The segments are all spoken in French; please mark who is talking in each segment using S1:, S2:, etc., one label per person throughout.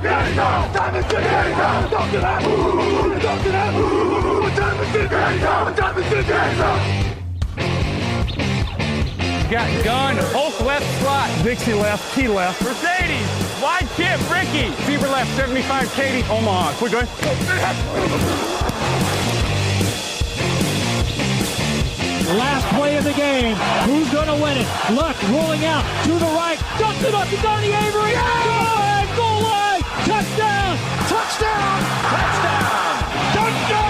S1: Got gun, Hulk left slot. Dixie left, T left. Mercedes, wide chip, Ricky. Fever left, 75, Katie, Omaha. Quick, go.
S2: Last play of the game. Who's gonna win it? Luck rolling out to the right. Dumps it up to Donnie Avery. Yeah! Goal line! Touchdown! Touchdown! Touchdown! Touchdown!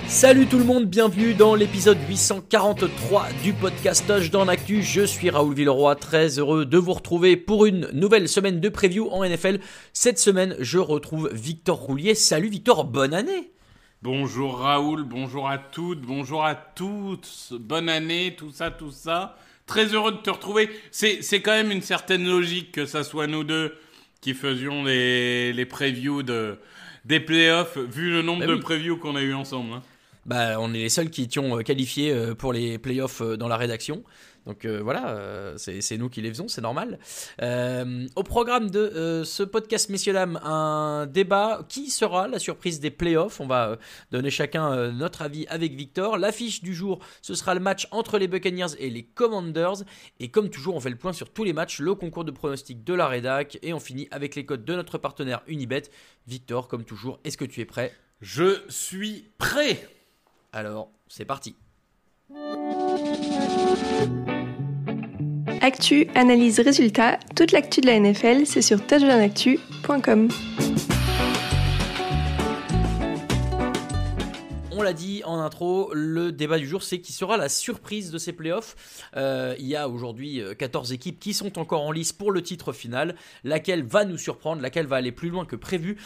S3: Salut tout le monde, bienvenue dans l'épisode 843 du podcast Touchdown Actu. Je suis Raoul Villeroy, très heureux de vous retrouver pour une nouvelle semaine de preview en NFL. Cette semaine, je retrouve Victor Roulier. Salut Victor, bonne année!
S4: Bonjour Raoul, bonjour à toutes, bonjour à tous, bonne année, tout ça. Très heureux de te retrouver. C'est quand même une certaine logique que ça soit nous deux qui faisions les previews des playoffs, vu le nombre de previews qu'on a eu ensemble. Hein.
S3: On est les seuls qui étions qualifiés pour les playoffs dans la rédaction. Donc voilà, c'est nous qui les faisons, c'est normal. Au programme de ce podcast, messieurs dames, un débat. Qui sera la surprise des playoffs ? On va donner chacun notre avis avec Victor. L'affiche du jour, ce sera le match entre les Buccaneers et les Commanders. Et comme toujours, on fait le point sur tous les matchs, le concours de pronostics de la rédac. Et on finit avec les codes de notre partenaire Unibet. Victor, comme toujours, est-ce que tu es prêt ?
S4: Je suis prêt !
S3: Alors, c'est parti.
S5: Actu, analyse, résultat, toute l'actu de la NFL, c'est sur touchdownactu.com.
S3: On l'a dit en intro, le débat du jour, c'est qui sera la surprise de ces playoffs. Il y a aujourd'hui 14 équipes qui sont encore en lice pour le titre final. Laquelle va nous surprendre, laquelle va aller plus loin que prévu.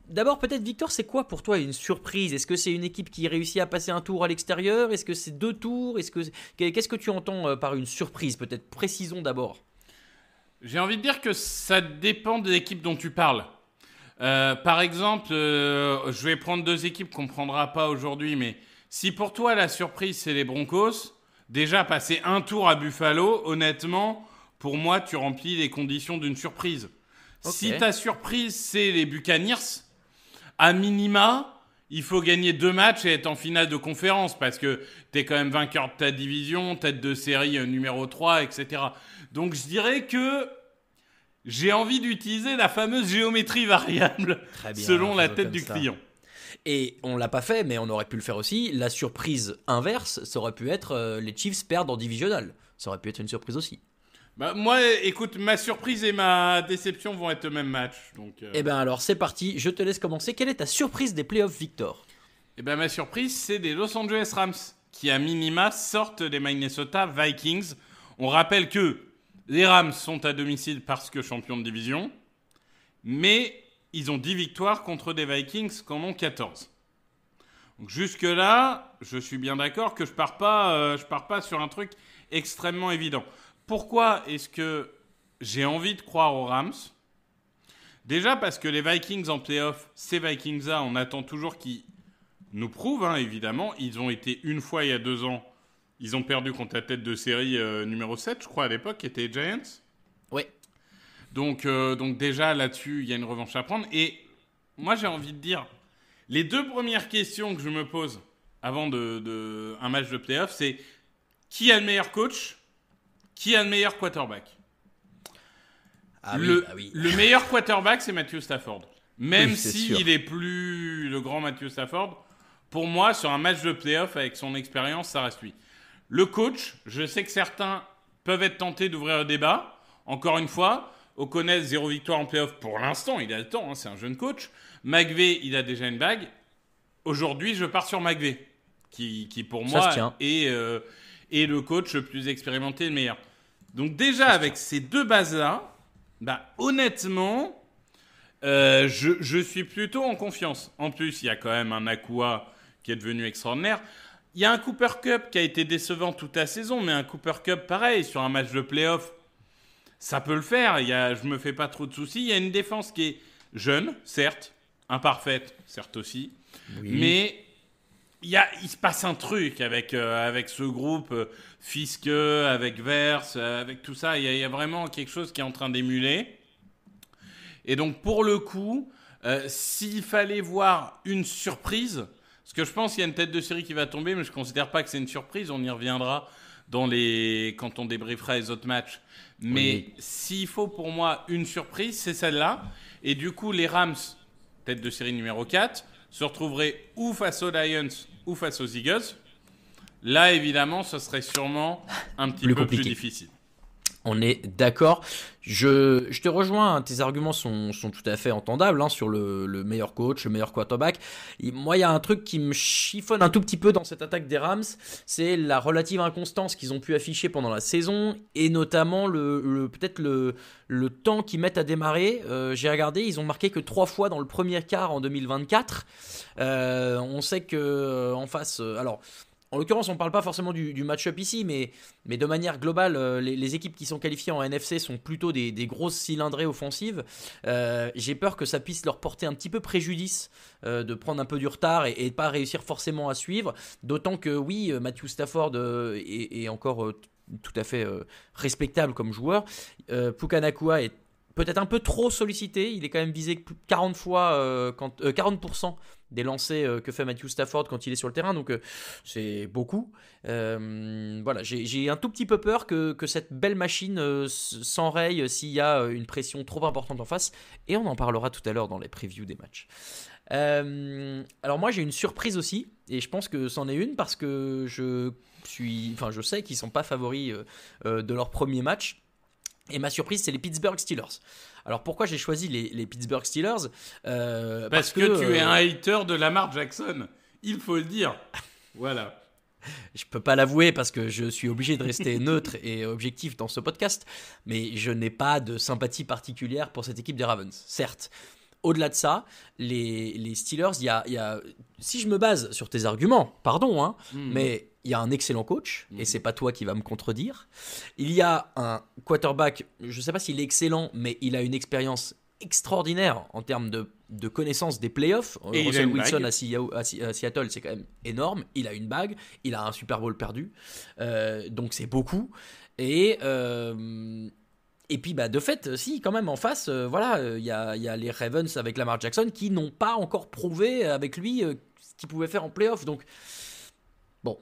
S3: D'abord, peut-être, Victor, c'est quoi pour toi une surprise ? Est-ce que c'est une équipe qui réussit à passer un tour à l'extérieur ? Est-ce que c'est 2 tours ? Qu'est-ce que tu entends par une surprise ? Peut-être précisons d'abord.
S4: J'ai envie de dire que ça dépend de l'équipe dont tu parles. Par exemple, je vais prendre 2 équipes qu'on ne prendra pas aujourd'hui, mais si pour toi la surprise c'est les Broncos, déjà passer un tour à Buffalo, honnêtement, pour moi tu remplis les conditions d'une surprise. Okay. Si ta surprise c'est les Buccaneers, à minima, il faut gagner 2 matchs et être en finale de conférence parce que tu es quand même vainqueur de ta division, tête de série numéro 3, etc. Donc je dirais que j'ai envie d'utiliser la fameuse géométrie variable selon la tête du client.
S3: Et on l'a pas fait, mais on aurait pu le faire aussi. La surprise inverse, ça aurait pu être les Chiefs perdent en divisional. Ça aurait pu être une surprise aussi.
S4: Moi, écoute, ma surprise et ma déception vont être au même match. Donc,
S3: Eh bien alors, c'est parti. Je te laisse commencer. Quelle est ta surprise des playoffs, Victor ?
S4: Ma surprise, c'est des Los Angeles Rams qui, à minima, sortent des Minnesota Vikings. On rappelle que les Rams sont à domicile parce que champions de division, mais ils ont 10 victoires contre des Vikings qui en ont 14. Donc jusque-là, je suis bien d'accord que je pars pas sur un truc extrêmement évident. Pourquoi est-ce que j'ai envie de croire aux Rams ? Déjà parce que les Vikings en play-off, ces Vikings-là, on attend toujours qu'ils nous prouvent, évidemment. Ils ont été une fois il y a 2 ans. Ils ont perdu contre la tête de série numéro 7, je crois, à l'époque, qui était les Giants.
S3: Oui.
S4: Donc déjà, là-dessus, il y a une revanche à prendre. Et moi, j'ai envie de dire, les 2 premières questions que je me pose avant un match de play-off, c'est qui a le meilleur coach ? Qui a le meilleur quarterback ? Le meilleur quarterback, c'est Matthew Stafford. Même s'il est plus le grand Matthew Stafford, pour moi, sur un match de play-off, avec son expérience, ça reste lui. Le coach, je sais que certains peuvent être tentés d'ouvrir le débat. Encore une fois, O'Connell, 0 victoire en play-off pour l'instant. Il a le temps, c'est un jeune coach. McVay, il a déjà une bague. Aujourd'hui, je pars sur McVay, qui pour moi est le coach le plus expérimenté et le meilleur. Donc déjà, avec ces 2 bases-là, honnêtement, je suis plutôt en confiance. En plus, il y a quand même un Akua qui est devenu extraordinaire. Il y a un Cooper Kupp qui a été décevant toute la saison, mais un Cooper Kupp, pareil, sur un match de play-off, ça peut le faire. Je me fais pas trop de soucis. Il y a une défense qui est jeune, certes, imparfaite, certes aussi, mais il se passe un truc avec ce groupe, Fiske, avec Verse, avec tout ça. Il y a vraiment quelque chose qui est en train d'émuler. Et donc, pour le coup, s'il fallait voir une surprise, parce que je pense qu'il y a une tête de série qui va tomber, mais je ne considère pas que c'est une surprise. On y reviendra quand on débriefera les autres matchs. Mais s'il faut pour moi une surprise, c'est celle-là. Et du coup, les Rams, tête de série numéro 4, se retrouveraient ou face aux Lions ou face aux Eagles. Là, évidemment, ce serait sûrement un petit peu plus difficile.
S3: On est d'accord. Je te rejoins, hein, tes arguments sont tout à fait entendables, hein, sur le meilleur coach, le meilleur quarterback. Moi, il y a un truc qui me chiffonne un tout petit peu dans cette attaque des Rams, c'est la relative inconstance qu'ils ont pu afficher pendant la saison, et notamment peut-être le temps qu'ils mettent à démarrer. J'ai regardé, ils ont marqué que 3 fois dans le premier quart en 2024. On sait que en face... alors, en l'occurrence, on ne parle pas forcément du match-up ici, mais de manière globale, les équipes qui sont qualifiées en NFC sont plutôt des grosses cylindrées offensives. J'ai peur que ça puisse leur porter un petit peu préjudice de prendre un peu du retard et de ne pas réussir forcément à suivre. D'autant que oui, Matthew Stafford est encore tout à fait respectable comme joueur. Puka Nacua est peut-être un peu trop sollicité. Il est quand même visé 40 fois, 40% des lancers que fait Matthew Stafford quand il est sur le terrain, donc c'est beaucoup. Voilà, j'ai un tout petit peu peur que cette belle machine s'enraye s'il y a une pression trop importante en face, et on en parlera tout à l'heure dans les previews des matchs. Alors moi j'ai une surprise aussi, et je pense que c'en est une parce que je sais qu'ils ne sont pas favoris de leur premier match. Et ma surprise, c'est les Pittsburgh Steelers. Alors pourquoi j'ai choisi les Pittsburgh Steelers
S4: Parce que tu es un hater de Lamar Jackson, il faut le dire. Voilà.
S3: Je peux pas l'avouer parce que je suis obligé de rester neutre et objectif dans ce podcast, mais je n'ai pas de sympathie particulière pour cette équipe des Ravens, certes. Au-delà de ça, les Steelers, il y a, si je me base sur tes arguments, pardon, hein, mais il y a un excellent coach, et c'est pas toi qui vas me contredire. Il y a un quarterback, je sais pas s'il est excellent, mais il a une expérience extraordinaire en termes de connaissance des playoffs.
S4: Et
S3: Russell Wilson à Seattle, c'est quand même énorme. Il a une bague, il a un Super Bowl perdu, donc c'est beaucoup. Et puis, de fait, si, quand même, en face, il y a les Ravens avec Lamar Jackson qui n'ont pas encore prouvé avec lui ce qu'il pouvait faire en playoff. Donc, bon,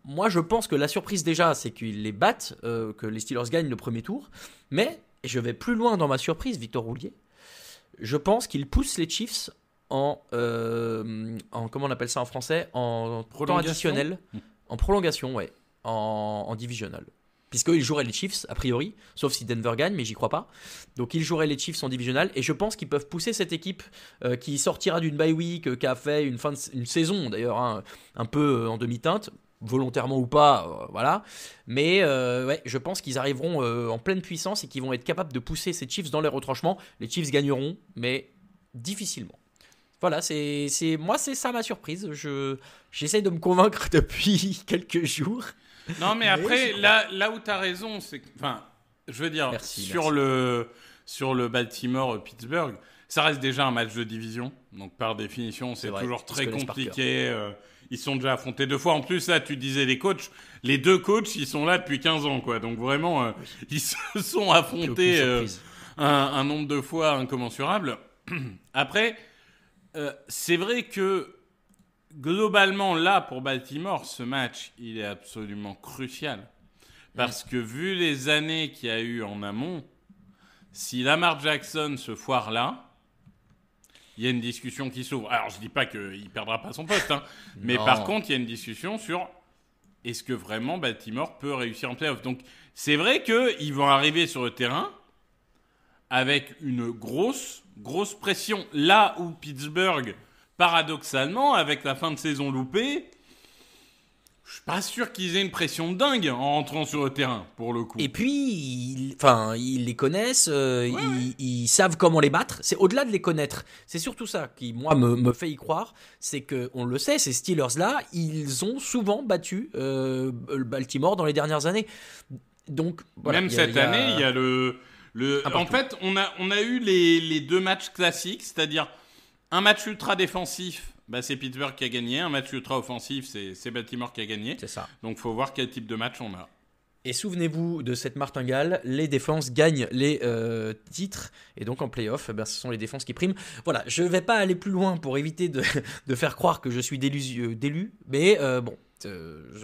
S3: moi, je pense que la surprise, déjà, c'est qu'ils les battent, que les Steelers gagnent le premier tour. Mais, et je vais plus loin dans ma surprise, Victor Roulier, je pense qu'ils poussent les Chiefs en comment on appelle ça en français, en temps additionnel, en prolongation, ouais, en divisional. Puisqu'ils joueraient les Chiefs, a priori, sauf si Denver gagne, mais j'y crois pas. Donc ils joueraient les Chiefs en divisional, et je pense qu'ils peuvent pousser cette équipe qui sortira d'une bye week, qui a fait une saison d'ailleurs, hein, un peu en demi-teinte, volontairement ou pas, voilà. Mais ouais, je pense qu'ils arriveront en pleine puissance et qu'ils vont être capables de pousser ces Chiefs dans les retranchements. Les Chiefs gagneront, mais difficilement. Voilà, c'est ça ma surprise. J'essaie de me convaincre depuis quelques jours.
S4: Non, mais après, là où tu as raison, c'est que, enfin, je veux dire, sur le Baltimore-Pittsburgh, ça reste déjà un match de division. Donc, par définition, c'est toujours très compliqué. Ils sont déjà affrontés 2 fois. En plus, là, tu disais les coachs. Les 2 coachs, ils sont là depuis 15 ans, quoi. Donc, vraiment, ils se sont affrontés un nombre de fois incommensurable. Après, c'est vrai que globalement, là, pour Baltimore, ce match, il est absolument crucial. Parce que vu les années qu'il y a eu en amont, si Lamar Jackson se foire là, il y a une discussion qui s'ouvre. Alors, je ne dis pas qu'il ne perdra pas son poste, hein, mais par contre, il y a une discussion sur est-ce que vraiment Baltimore peut réussir en playoff. Donc, c'est vrai qu'ils vont arriver sur le terrain avec une grosse pression. Là où Pittsburgh, paradoxalement, avec la fin de saison loupée, je suis pas sûr qu'ils aient une pression de dingue en rentrant sur le terrain, pour le coup.
S3: Et puis, ils les connaissent, ils savent comment les battre. C'est au-delà de les connaître. C'est surtout ça qui, moi, me fait y croire. C'est qu'on le sait, ces Steelers-là, ils ont souvent battu Baltimore dans les dernières années. Donc, voilà,
S4: même cette année, il y a en fait, on a eu les 2 matchs classiques, c'est-à-dire un match ultra défensif, c'est Pittsburgh qui a gagné. Un match ultra offensif, c'est Baltimore qui a gagné.
S3: C'est ça.
S4: Donc, il faut voir quel type de match on a.
S3: Et souvenez-vous de cette martingale, les défenses gagnent les titres, et donc en play-off, ce sont les défenses qui priment. Voilà, je ne vais pas aller plus loin pour éviter de faire croire que je suis d'élu, mais bon,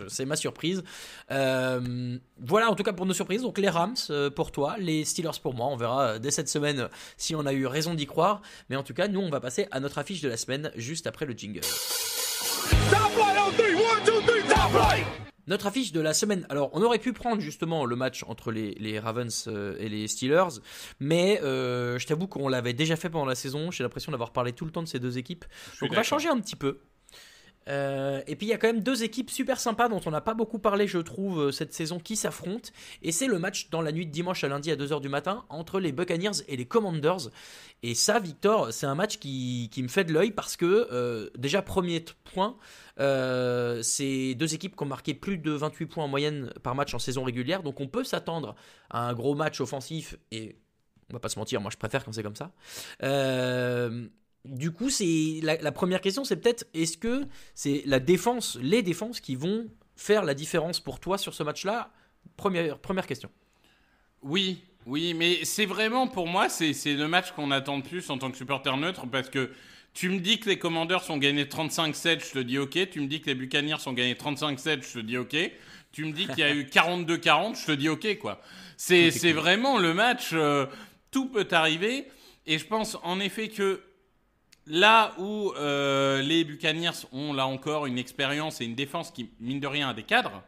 S3: c'est ma surprise. Voilà en tout cas pour nos surprises. Donc les Rams pour toi, les Steelers pour moi. On verra dès cette semaine si on a eu raison d'y croire. Mais en tout cas, nous on va passer à notre affiche de la semaine juste après le jingle. Notre affiche de la semaine. Alors, on aurait pu prendre justement le match entre les Ravens et les Steelers, mais je t'avoue qu'on l'avait déjà fait pendant la saison. J'ai l'impression d'avoir parlé tout le temps de ces deux équipes. Donc, on va changer un petit peu. Et puis il y a quand même deux équipes super sympas dont on n'a pas beaucoup parlé je trouve cette saison qui s'affrontent, et c'est le match dans la nuit de dimanche à lundi à 2h du matin entre les Buccaneers et les Commanders. Et ça Victor, c'est un match qui me fait de l'œil parce que déjà premier point, c'est deux équipes qui ont marqué plus de 28 points en moyenne par match en saison régulière, donc on peut s'attendre à un gros match offensif, et on va pas se mentir, moi je préfère quand c'est comme ça. Du coup, c'est la première question, c'est peut-être est-ce que c'est les défenses qui vont faire la différence pour toi sur ce match-là? Première question.
S4: Oui, mais c'est vraiment pour moi, c'est le match qu'on attend le plus en tant que supporter neutre, parce que tu me dis que les Commanders ont gagné 35-7, je te dis ok. Tu me dis que les Buccaneers ont gagné 35-7, je te dis ok. Tu me dis qu'il y a eu 42-40, je te dis ok quoi. C'est vraiment le match, tout peut arriver, et je pense en effet que là où les Buccaneers ont là encore une expérience et une défense qui, mine de rien, a des cadres,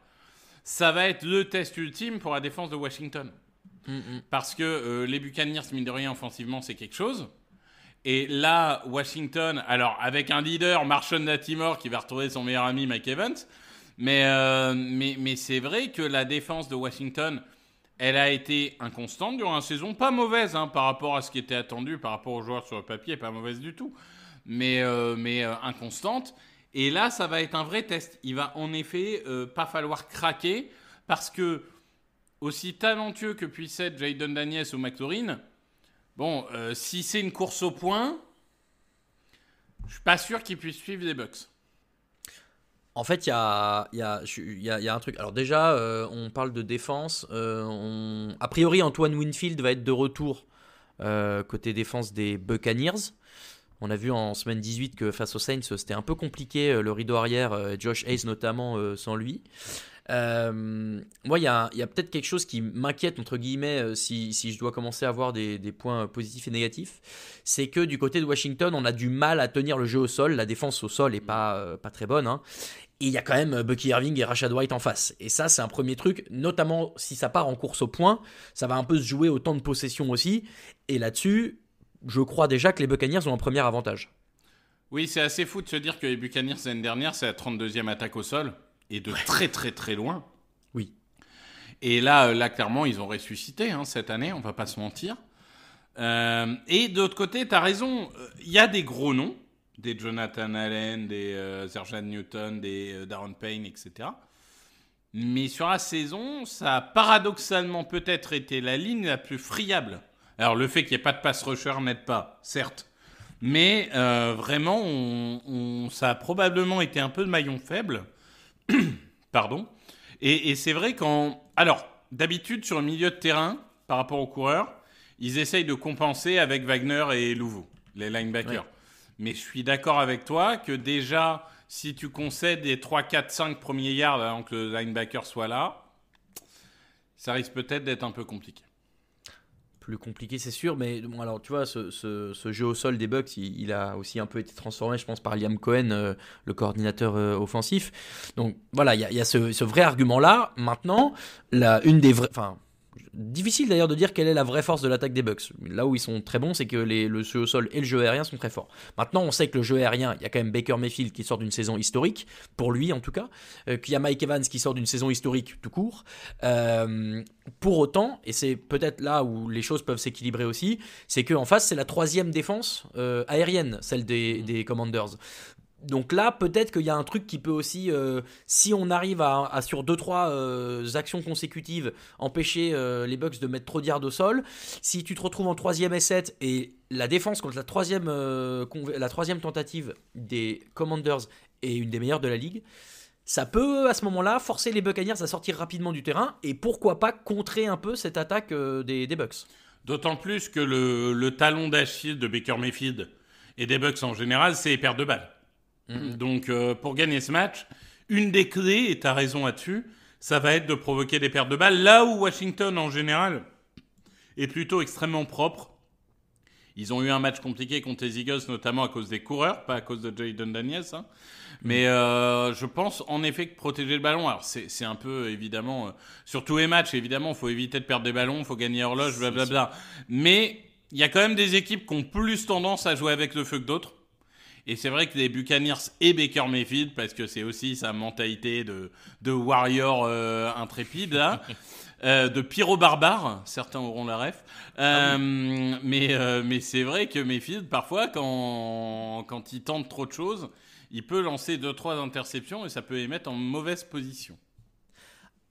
S4: ça va être le test ultime pour la défense de Washington. Parce que les Buccaneers, mine de rien, offensivement, c'est quelque chose. Et là, Washington, alors avec un leader, Marshon Lattimore, qui va retrouver son meilleur ami Mike Evans, mais c'est vrai que la défense de Washington, elle a été inconstante durant la saison, pas mauvaise par rapport à ce qui était attendu, par rapport aux joueurs sur le papier, pas mauvaise du tout, mais inconstante. Et là, ça va être un vrai test. Il va en effet pas falloir craquer, parce que aussi talentueux que puisse être Jayden Daniels ou McLaurin, bon, si c'est une course au point, je suis pas sûr qu'ils puissent suivre les Bucs.
S3: En fait, il y a un truc. Alors déjà, on parle de défense. A priori, Antoine Winfield va être de retour côté défense des Buccaneers. On a vu en semaine 18 que face aux Saints, c'était un peu compliqué, le rideau arrière, Josh Hayes notamment, sans lui. Moi, il y a peut-être quelque chose qui m'inquiète, entre guillemets, si je dois commencer à avoir des points positifs et négatifs. C'est que du côté de Washington, on a du mal à tenir le jeu au sol. La défense au sol est pas très bonne. Et il y a quand même Bucky Irving et Rachaad White en face. Et ça, c'est un premier truc, notamment si ça part en course au point, ça va un peu se jouer au temps de possession aussi. Et là-dessus, je crois déjà que les Buccaneers ont un premier avantage.
S4: Oui, c'est assez fou de se dire que les Buccaneers, l'année dernière, c'est la 32e attaque au sol. Et de très très très loin.
S3: Oui.
S4: Et là clairement, ils ont ressuscité cette année, on va pas se mentir. Et de l'autre côté, tu as raison, il y a des gros noms, des Jonathan Allen, des Sergeant Newton, des Daron Payne, etc. Mais sur la saison, ça a paradoxalement peut-être été la ligne la plus friable. Alors le fait qu'il n'y ait pas de pass rusher n'aide pas, certes. Mais vraiment, ça a probablement été un peu de maillon faible. Pardon. Et c'est vrai alors, d'habitude, sur le milieu de terrain, par rapport aux coureurs, ils essayent de compenser avec Wagner et Louveau, les linebackers. Ouais. Mais je suis d'accord avec toi que déjà, si tu concèdes les 3, 4, 5 premiers yards avant que le linebacker soit là, ça risque peut-être d'être un peu compliqué.
S3: Plus compliqué, c'est sûr, mais bon, alors tu vois, ce jeu au sol des Bucs, il a aussi un peu été transformé, je pense, par Liam Cohen, le coordinateur offensif. Donc voilà, il y a ce vrai argument-là. Maintenant, difficile d'ailleurs de dire quelle est la vraie force de l'attaque des Bucs. Là où ils sont très bons, c'est que le jeu au sol et le jeu aérien sont très forts. Maintenant, on sait que le jeu aérien, il y a quand même Baker Mayfield qui sort d'une saison historique, pour lui en tout cas, qu'il y a Mike Evans qui sort d'une saison historique tout court. Pour autant, et c'est peut-être là où les choses peuvent s'équilibrer aussi, c'est qu'en face, c'est la 3e défense aérienne, celle des Commanders. Donc là, peut-être qu'il y a un truc qui peut aussi, si on arrive à sur 2-3 actions consécutives, empêcher les Bucs de mettre trop de yards au sol. Si tu te retrouves en 3e et 7 et la défense contre la 3e tentative des Commanders est une des meilleures de la ligue, ça peut à ce moment-là forcer les Buccaneers à sortir rapidement du terrain et pourquoi pas contrer un peu cette attaque des Bucs.
S4: D'autant plus que le talon d'Achille de Baker Mayfield et des Bucs en général, c'est les pertes de balles. Donc pour gagner ce match, une des clés, et tu as raison là-dessus, ça va être de provoquer des pertes de balles. Là où Washington en général est plutôt extrêmement propre. Ils ont eu un match compliqué contre les Eagles, notamment à cause des coureurs, pas à cause de Jayden Daniels. Hein. Mais je pense en effet que protéger le ballon, alors c'est un peu évidemment, sur tous les matchs, évidemment, il faut éviter de perdre des ballons, il faut gagner horloge, blablabla. Mais il y a quand même des équipes qui ont plus tendance à jouer avec le feu que d'autres. Et c'est vrai que les Buccaneers et Baker Mayfield, parce que c'est aussi sa mentalité de warrior intrépide, là. De pyro-barbare, certains auront la ref. Mais c'est vrai que Mayfield, parfois, quand il tente trop de choses, il peut lancer 2-3 interceptions et ça peut les mettre en mauvaise position.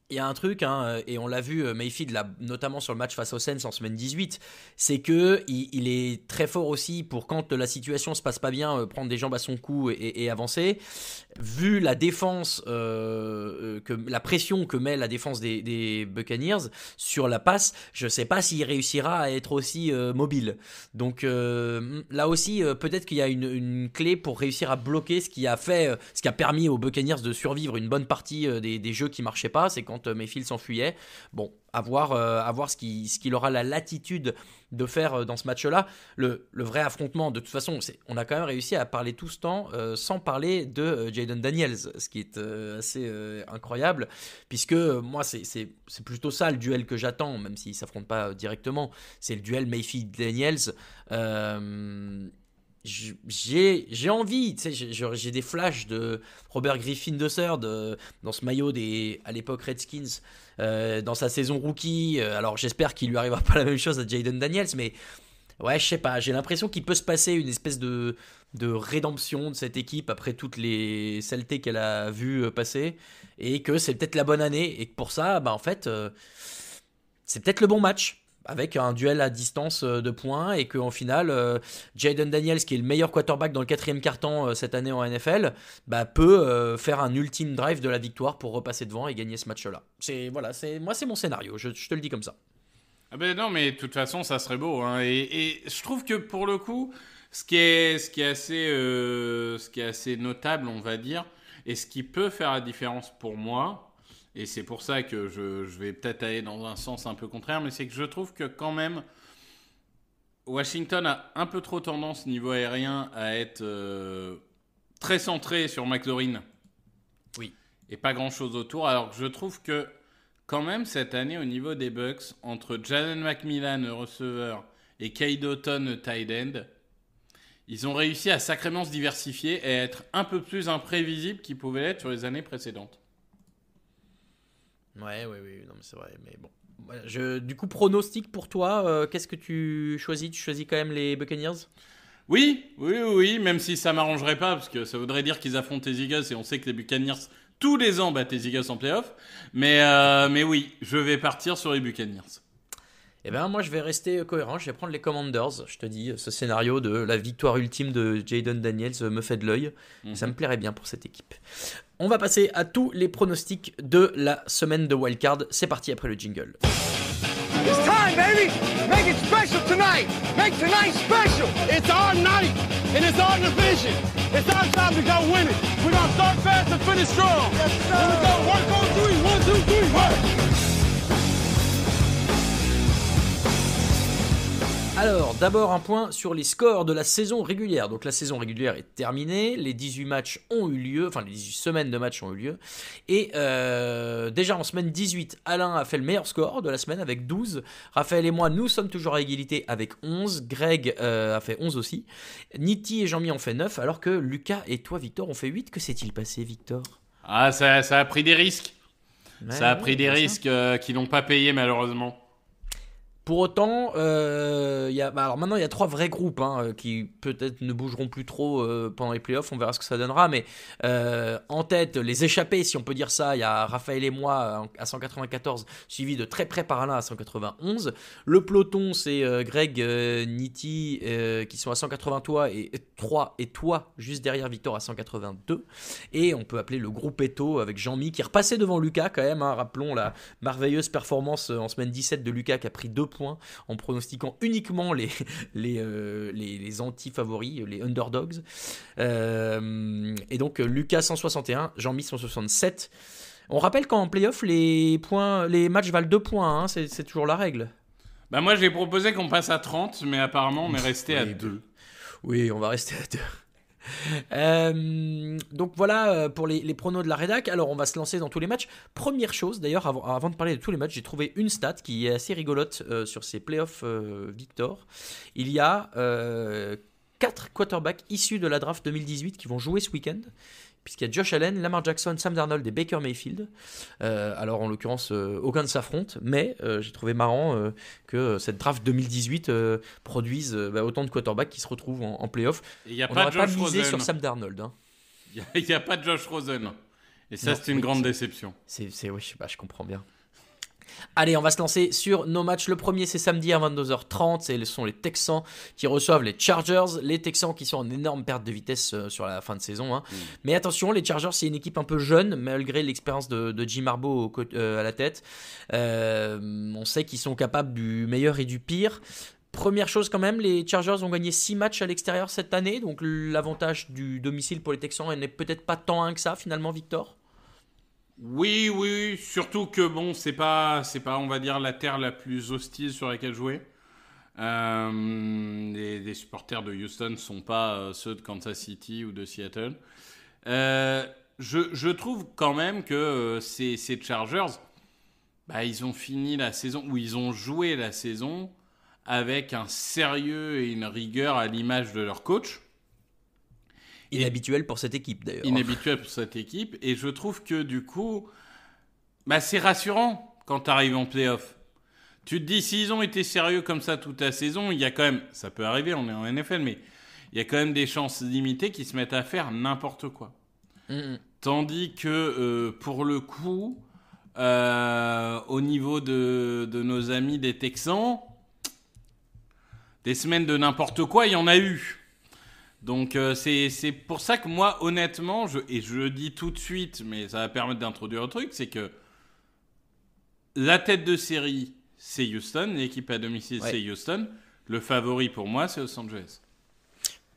S3: Il y a un truc, hein, et on l'a vu, Mayfield, là, notamment sur le match face aux Saints en semaine 18, c'est qu'il est très fort aussi pour quand la situation se passe pas bien, prendre des jambes à son cou et avancer. Vu la défense, la pression que met la défense des Buccaneers sur la passe, je sais pas s'il réussira à être aussi mobile. Donc là aussi, peut-être qu'il y a une clé pour réussir à bloquer ce qui a permis aux Buccaneers de survivre une bonne partie des jeux qui marchaient pas, c'est quand Mayfield s'enfuyait. Bon, à voir ce qu'il aura la latitude de faire dans ce match-là. Le vrai affrontement, de toute façon, on a quand même réussi à parler tout ce temps sans parler de Jayden Daniels, ce qui est assez incroyable, puisque moi, c'est plutôt ça le duel que j'attends, même s'ils ne s'affrontent pas directement. C'est le duel Mayfield-Daniels. J'ai envie, tu sais, j'ai des flashs de Robert Griffin III dans ce maillot à l'époque Redskins, dans sa saison rookie. Alors j'espère qu'il lui arrivera pas la même chose à Jayden Daniels, mais ouais, je sais pas, j'ai l'impression qu'il peut se passer une espèce de rédemption de cette équipe après toutes les saletés qu'elle a vues passer, et que c'est peut-être la bonne année, et que pour ça, en fait, c'est peut-être le bon match, avec un duel à distance de points, et qu'en final, Jayden Daniels, qui est le meilleur quarterback dans le 4e quart-temps cette année en NFL, peut faire un ultime drive de la victoire pour repasser devant et gagner ce match-là. Moi, c'est mon scénario, je te le dis comme ça.
S4: Ah ben non, mais de toute façon, ça serait beau. Hein. Et je trouve que pour le coup, ce qui est assez notable, on va dire, et ce qui peut faire la différence pour moi, et c'est pour ça que je vais peut-être aller dans un sens un peu contraire, mais c'est que je trouve que quand même, Washington a un peu trop tendance, niveau aérien, à être très centré sur McLaurin.
S3: Oui.
S4: Et pas grand-chose autour. Alors que je trouve que, quand même, cette année, au niveau des Bucks, entre Jalen McMillan, le receveur, et Cade Otton, le tight end, ils ont réussi à sacrément se diversifier et à être un peu plus imprévisibles qu'ils pouvaient l'être sur les années précédentes.
S3: Ouais, non mais c'est vrai, mais bon. Du coup, pronostic pour toi, qu'est-ce que tu choisis ? Tu choisis quand même les Buccaneers ?
S4: Oui, même si ça m'arrangerait pas, parce que ça voudrait dire qu'ils affrontent les Eagles, et on sait que les Buccaneers, tous les ans, battent les Eagles en playoff. Mais oui, je vais partir sur les Buccaneers.
S3: Eh bien, moi, je vais rester cohérent. Je vais prendre les Commanders. Je te dis, ce scénario de la victoire ultime de Jayden Daniels me fait de l'œil. Ça me plairait bien pour cette équipe. On va passer à tous les pronostics de la semaine de Wildcard. C'est parti après le jingle.
S6: It's time, baby! Make it special tonight! Make tonight special! It's our night, and it's our division. It's our time to go win it. We're gonna start fast and finish strong. Yes, sir. Here we go. Work on three. 1, 2, 3. Work!
S3: Alors, d'abord un point sur les scores de la saison régulière. Donc la saison régulière est terminée, les 18 matchs ont eu lieu, enfin les 18 semaines de matchs ont eu lieu. Et déjà en semaine 18, Alain a fait le meilleur score de la semaine avec 12. Raphaël et moi, nous sommes toujours à égalité avec 11. Greg a fait 11 aussi. Nitti et Jean-Mi ont fait 9, alors que Lucas et toi, Victor, ont fait 8. Que s'est-il passé, Victor ?
S4: Ah, ça a pris des risques. Ouais, ça a pris des risques qui n'ont pas payé malheureusement.
S3: Pour autant, alors maintenant il y a 3 vrais groupes qui peut-être ne bougeront plus trop pendant les playoffs, on verra ce que ça donnera, mais en tête, les échappés, si on peut dire ça, il y a Raphaël et moi à 194, suivi de très près par Alain à 191. Le peloton, c'est Greg, Nitti qui sont à 183 et toi juste derrière Victor à 182. Et on peut appeler le groupe Eto avec Jean-Mi qui est repassé devant Lucas quand même, rappelons la merveilleuse performance en semaine 17 de Lucas qui a pris 2 points en pronostiquant uniquement les anti-favoris, les underdogs. Et donc Lucas 161, Jean-Mi 167. On rappelle qu'en playoff, les matchs valent 2 points, c'est toujours la règle.
S4: Bah moi j'ai proposé qu'on passe à 30, mais apparemment on est resté à 2.
S3: Oui, on va rester à 2. Donc voilà pour les pronos de la rédac. Alors on va se lancer dans tous les matchs. Première chose d'ailleurs, avant de parler de tous les matchs, j'ai trouvé une stat qui est assez rigolote sur ces playoffs Victor. Il y a 4 quarterbacks issus de la draft 2018 qui vont jouer ce week-end, puisqu'il y a Josh Allen, Lamar Jackson, Sam Darnold et Baker Mayfield. Alors en l'occurrence, aucun ne s'affronte, mais j'ai trouvé marrant que cette draft 2018 produise autant de quarterbacks qui se retrouvent en playoff.
S4: Il n'y a
S3: On
S4: pas
S3: n'aurait pas misé
S4: Rosen
S3: sur Sam Darnold.
S4: Il n'y a pas de Josh Rosen. Et ça, c'est une grande déception.
S3: Oui, je comprends bien. Allez, on va se lancer sur nos matchs. Le premier, c'est samedi à 22h30. Ce sont les Texans qui reçoivent les Chargers. Les Texans qui sont en énorme perte de vitesse sur la fin de saison. Mais attention, les Chargers, c'est une équipe un peu jeune, malgré l'expérience de Jim Harbaugh à la tête. On sait qu'ils sont capables du meilleur et du pire. Première chose quand même, les Chargers ont gagné 6 matchs à l'extérieur cette année. Donc l'avantage du domicile pour les Texans n'est peut-être pas tant que ça finalement, Victor.
S4: Oui, surtout que bon, c'est pas, on va dire, la terre la plus hostile sur laquelle jouer. Les supporters de Houston ne sont pas ceux de Kansas City ou de Seattle. Je trouve quand même que ces Chargers, ils ont fini la saison, ou ils ont joué la saison avec un sérieux et une rigueur à l'image de leur coach.
S3: Inhabituel pour cette équipe d'ailleurs.
S4: Inhabituel pour cette équipe. Et je trouve que du coup, c'est rassurant quand tu arrives en play-off. Tu te dis, s'ils ont été sérieux comme ça toute la saison, il y a quand même, ça peut arriver, on est en NFL, mais il y a quand même des chances limitées qu'ils se mettent à faire n'importe quoi. Tandis que pour le coup, au niveau de nos amis des Texans, des semaines de n'importe quoi, il y en a eu. Donc c'est pour ça que moi, honnêtement, je le dis tout de suite, mais ça va permettre d'introduire un truc, c'est que la tête de série, c'est Houston, l'équipe à domicile, c'est Houston. Le favori pour moi, c'est Los Angeles.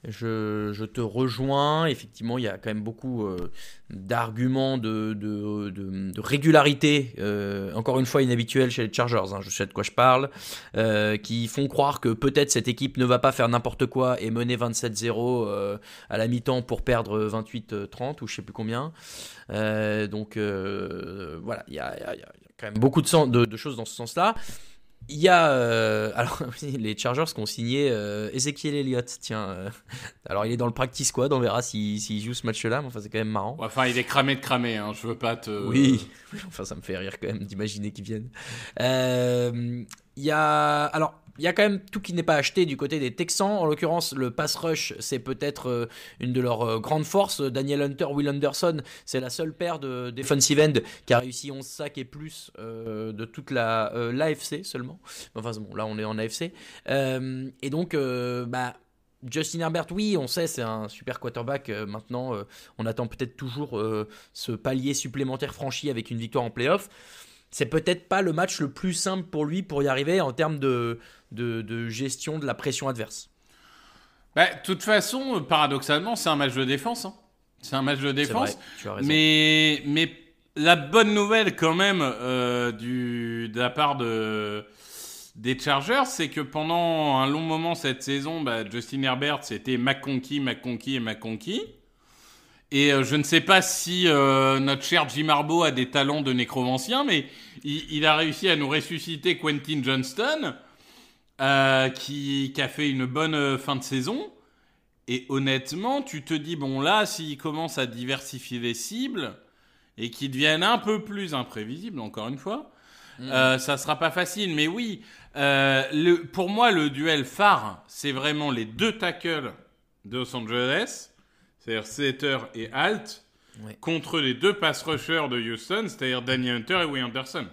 S3: Je te rejoins. Effectivement, il y a quand même beaucoup d'arguments de régularité, encore une fois inhabituels chez les Chargers. Je sais de quoi je parle, qui font croire que peut-être cette équipe ne va pas faire n'importe quoi et mener 27-0 à la mi-temps pour perdre 28-30 ou je sais plus combien. Donc voilà, il y a quand même beaucoup de choses dans ce sens-là. Il y a alors les Chargers qui ont signé Ezekiel Elliott. Tiens, alors il est dans le practice squad, on verra s'il joue ce match-là. Mais enfin, c'est quand même marrant.
S4: Enfin, il est cramé de cramer. Je veux pas te.
S3: Oui. Enfin, ça me fait rire quand même d'imaginer qu'ils viennent. Il y a quand même tout qui n'est pas acheté du côté des Texans. En l'occurrence, le pass rush, c'est peut-être une de leurs grandes forces. Daniel Hunter, Will Anderson, c'est la seule paire de defensive end qui a réussi 11 sacs et plus de toute l'AFC seulement. Enfin bon, là on est en AFC. Et donc, Justin Herbert, oui, on sait, c'est un super quarterback. Maintenant, on attend peut-être toujours ce palier supplémentaire franchi avec une victoire en playoff. C'est peut-être pas le match le plus simple pour lui pour y arriver en termes de gestion de la pression adverse.
S4: De toute façon, paradoxalement, c'est un match de défense. C'est un match de défense.
S3: C'est vrai, tu as raison.
S4: Mais la bonne nouvelle quand même de la part des Chargers, c'est que pendant un long moment cette saison, Justin Herbert, c'était McConkey. Et je ne sais pas si notre cher Jim Harbaugh a des talents de nécromancien, mais il a réussi à nous ressusciter Quentin Johnston, qui a fait une bonne fin de saison. Et honnêtement, tu te dis, bon là, s'il commence à diversifier les cibles et qu'ils deviennent un peu plus imprévisibles, encore une fois, Ça sera pas facile, mais oui. Pour moi, le duel phare, c'est vraiment les 2 tackles de Los Angeles, c'est-à-dire Slater et Alt, contre les 2 pass rushers de Houston, c'est-à-dire Danny Hunter et Will Anderson.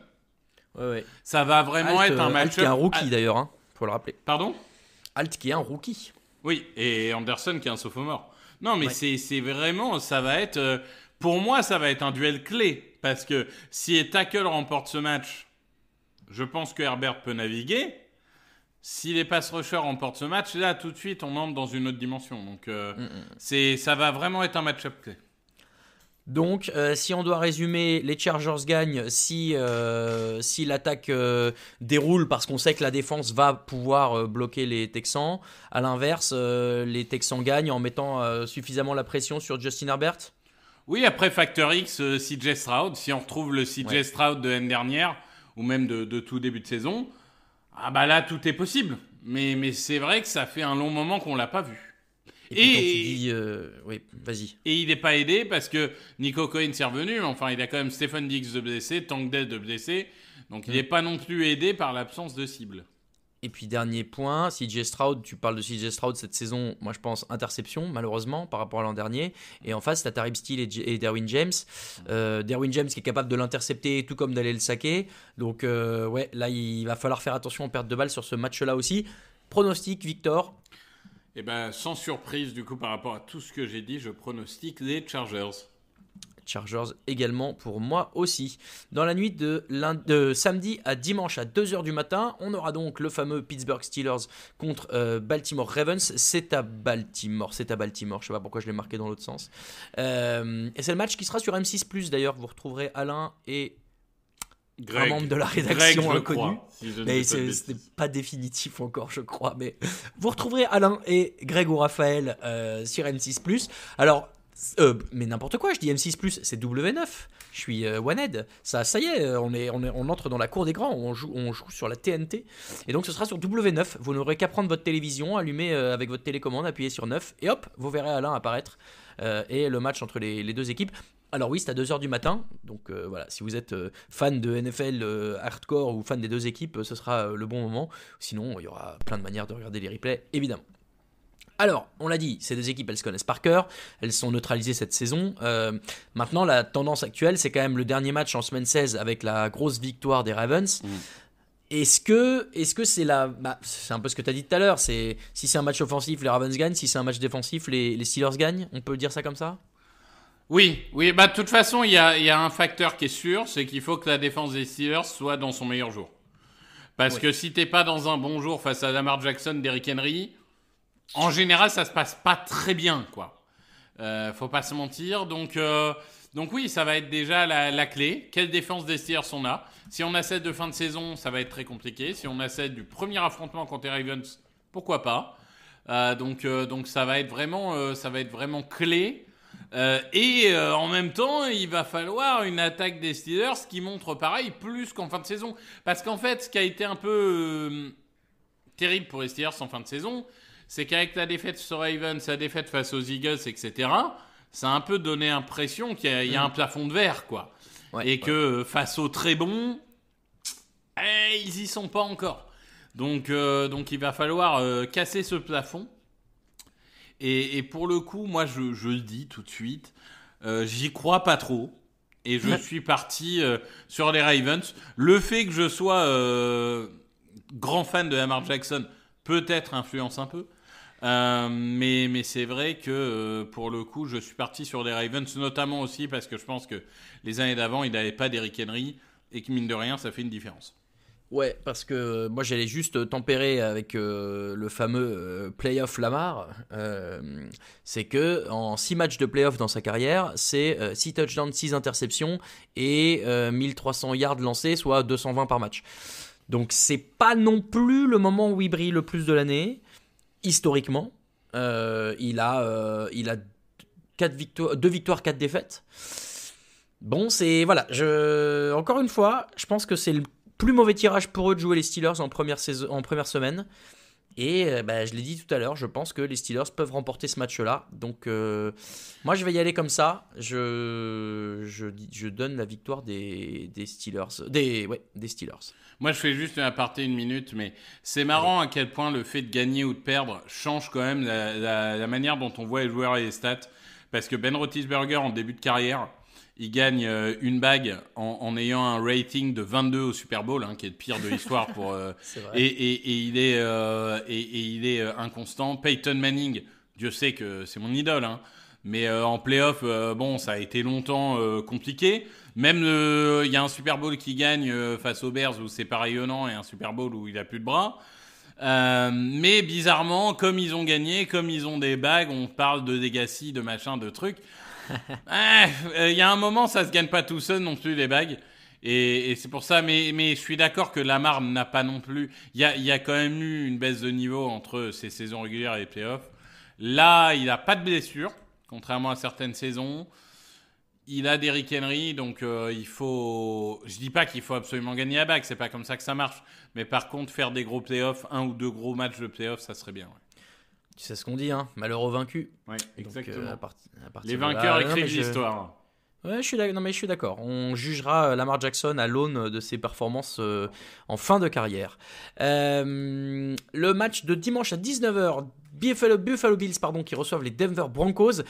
S3: Ouais.
S4: Ça va vraiment être un match-up.
S3: Alt qui est un rookie d'ailleurs, hein, faut le rappeler.
S4: Pardon ?
S3: Alt qui est un rookie.
S4: Oui, et Anderson qui est un sophomore. Non, mais c'est vraiment, ça va être, pour moi, ça va être un duel clé. Parce que si les tackles remportent ce match, je pense que Herbert peut naviguer. Si les pass rushers remportent ce match, là, tout de suite, on entre dans une autre dimension. Donc, ça va vraiment être un match-up clé.
S3: Donc, si on doit résumer, les Chargers gagnent si l'attaque déroule parce qu'on sait que la défense va pouvoir bloquer les Texans. À l'inverse, les Texans gagnent en mettant suffisamment la pression sur Justin Herbert.
S4: Oui, après Factor X, CJ Stroud, si on retrouve le CJ Stroud de l'année dernière, ou même de tout début de saison, ah bah là, tout est possible. Mais c'est vrai que ça fait un long moment qu'on l'a pas vu.
S3: Oui, vas-y.
S4: Et il n'est pas aidé parce que Nico Cohen s'est revenu, mais enfin, il a quand même Stephen Diggs de blessé, Tank Dell de blessé, donc il n'est pas non plus aidé par l'absence de cible.
S3: Et puis dernier point, CJ Stroud, tu parles de CJ Stroud cette saison, moi je pense interception malheureusement par rapport à l'an dernier. Et en face, t'as Tariq Steele et Derwin James. Derwin James qui est capable de l'intercepter tout comme d'aller le saquer. Donc là il va falloir faire attention aux pertes de balles sur ce match-là aussi. Pronostic, Victor?
S4: Eh ben, sans surprise du coup par rapport à tout ce que j'ai dit, je pronostique les Chargers.
S3: Chargers également pour moi aussi. Dans la nuit de samedi à dimanche à 2h du matin, on aura donc le fameux Pittsburgh Steelers contre Baltimore Ravens. C'est à Baltimore. Je sais pas pourquoi je l'ai marqué dans l'autre sens. Et c'est le match qui sera sur M6+, d'ailleurs. Vous retrouverez Alain et un membre de la rédaction inconnu. Mais ce n'est pas définitif encore, je crois. Mais vous retrouverez Alain et Greg ou Raphaël sur M6+. Alors, mais n'importe quoi, je dis M6+, c'est W9. Je suis One-Head. Ça y est, on entre dans la cour des grands. On joue sur la TNT. Et donc, ce sera sur W9. Vous n'aurez qu'à prendre votre télévision, allumer avec votre télécommande, appuyer sur 9. Et hop, vous verrez Alain apparaître. Et le match entre les 2 équipes. Alors oui, c'est à 2h du matin, donc voilà, si vous êtes fan de NFL hardcore ou fan des 2 équipes, ce sera le bon moment. Sinon, il y aura plein de manières de regarder les replays, évidemment. Alors, on l'a dit, ces 2 équipes, elles se connaissent par cœur, elles sont neutralisées cette saison. Maintenant, la tendance actuelle, c'est quand même le dernier match en semaine 16 avec la grosse victoire des Ravens. Est-ce que c'est c'est un peu ce que tu as dit tout à l'heure, si c'est un match offensif, les Ravens gagnent, si c'est un match défensif, les Steelers gagnent, on peut dire ça comme ça ?
S4: Oui, bah de toute façon, il y a un facteur qui est sûr, c'est qu'il faut que la défense des Steelers soit dans son meilleur jour. Parce que si t'es pas dans un bon jour face à Lamar Jackson, Derrick Henry, en général, ça se passe pas très bien, quoi. Faut pas se mentir. Donc oui, ça va être déjà la clé. Quelle défense des Steelers on a ? Si on a celle de fin de saison, ça va être très compliqué. Si on a celle du premier affrontement contre les Ravens, pourquoi pas ? Donc ça va être vraiment clé. Et en même temps, il va falloir une attaque des Steelers qui montre pareil plus qu'en fin de saison. Parce qu'en fait, ce qui a été un peu terrible pour les Steelers en fin de saison, c'est qu'avec la défaite sur Ravens, la défaite face aux Eagles, etc., ça a un peu donné l'impression qu'il y a un plafond de verre, quoi. Et que face aux très bons, ils y sont pas encore. Donc il va falloir casser ce plafond. Et pour le coup, moi, je le dis tout de suite, j'y crois pas trop. Et je suis parti sur les Ravens. Le fait que je sois grand fan de Lamar Jackson peut-être influence un peu. Mais c'est vrai que pour le coup, je suis parti sur les Ravens, notamment aussi parce que je pense que les années d'avant, il n'avait pas d'Eric Henry et que mine de rien, ça fait une différence.
S3: Ouais, parce que moi j'allais juste tempérer avec le fameux playoff Lamar. C'est que en 6 matchs de playoff dans sa carrière, c'est 6 touchdowns, 6 interceptions et 1300 yards lancés, soit 220 par match. Donc c'est pas non plus le moment où il brille le plus de l'année. Historiquement, il a 2 victoires, 4 défaites. Bon, c'est voilà. Encore une fois, je pense que c'est le plus mauvais tirage pour eux de jouer les Steelers en première semaine. Et je l'ai dit tout à l'heure, je pense que les Steelers peuvent remporter ce match-là. Donc, moi, je vais y aller comme ça. Je donne la victoire des Steelers. Des Steelers.
S4: Moi, je fais juste un aparté 1 minute, mais c'est marrant à quel point le fait de gagner ou de perdre change quand même la manière dont on voit les joueurs et les stats. Parce que Ben Roethlisberger, en début de carrière, il gagne une bague en ayant un rating de 22 au Super Bowl, qui est le pire de l'histoire pour. Et il est inconstant. Peyton Manning, Dieu sait que c'est mon idole, mais en playoff, ça a été longtemps compliqué. Même il y a un Super Bowl qui gagne face aux Bears où c'est pas rayonnant et un Super Bowl où il a plus de bras. Mais bizarrement, comme ils ont gagné, comme ils ont des bagues, on parle de legacy, de machin, de trucs. Il y a un moment, ça se gagne pas tout seul non plus les bagues. Et c'est pour ça, mais je suis d'accord que Lamar n'a pas non plus. Il y a quand même eu une baisse de niveau entre ses saisons régulières et les playoffs. Là, il a pas de blessure, contrairement à certaines saisons. Il a Derrick Henry, donc il faut. Je dis pas qu'il faut absolument gagner la bague, c'est pas comme ça que ça marche. Mais par contre, faire des gros playoffs, 1 ou 2 gros matchs de playoffs, ça serait bien. Ouais.
S3: Tu sais ce qu'on dit, malheur aux vaincus.
S4: Oui, exactement.
S3: Donc,
S4: les vainqueurs écrivent l'histoire.
S3: Ouais, je suis d'accord. On jugera Lamar Jackson à l'aune de ses performances en fin de carrière. Le match de dimanche à 19h, Buffalo Bills qui reçoivent les Denver Broncos.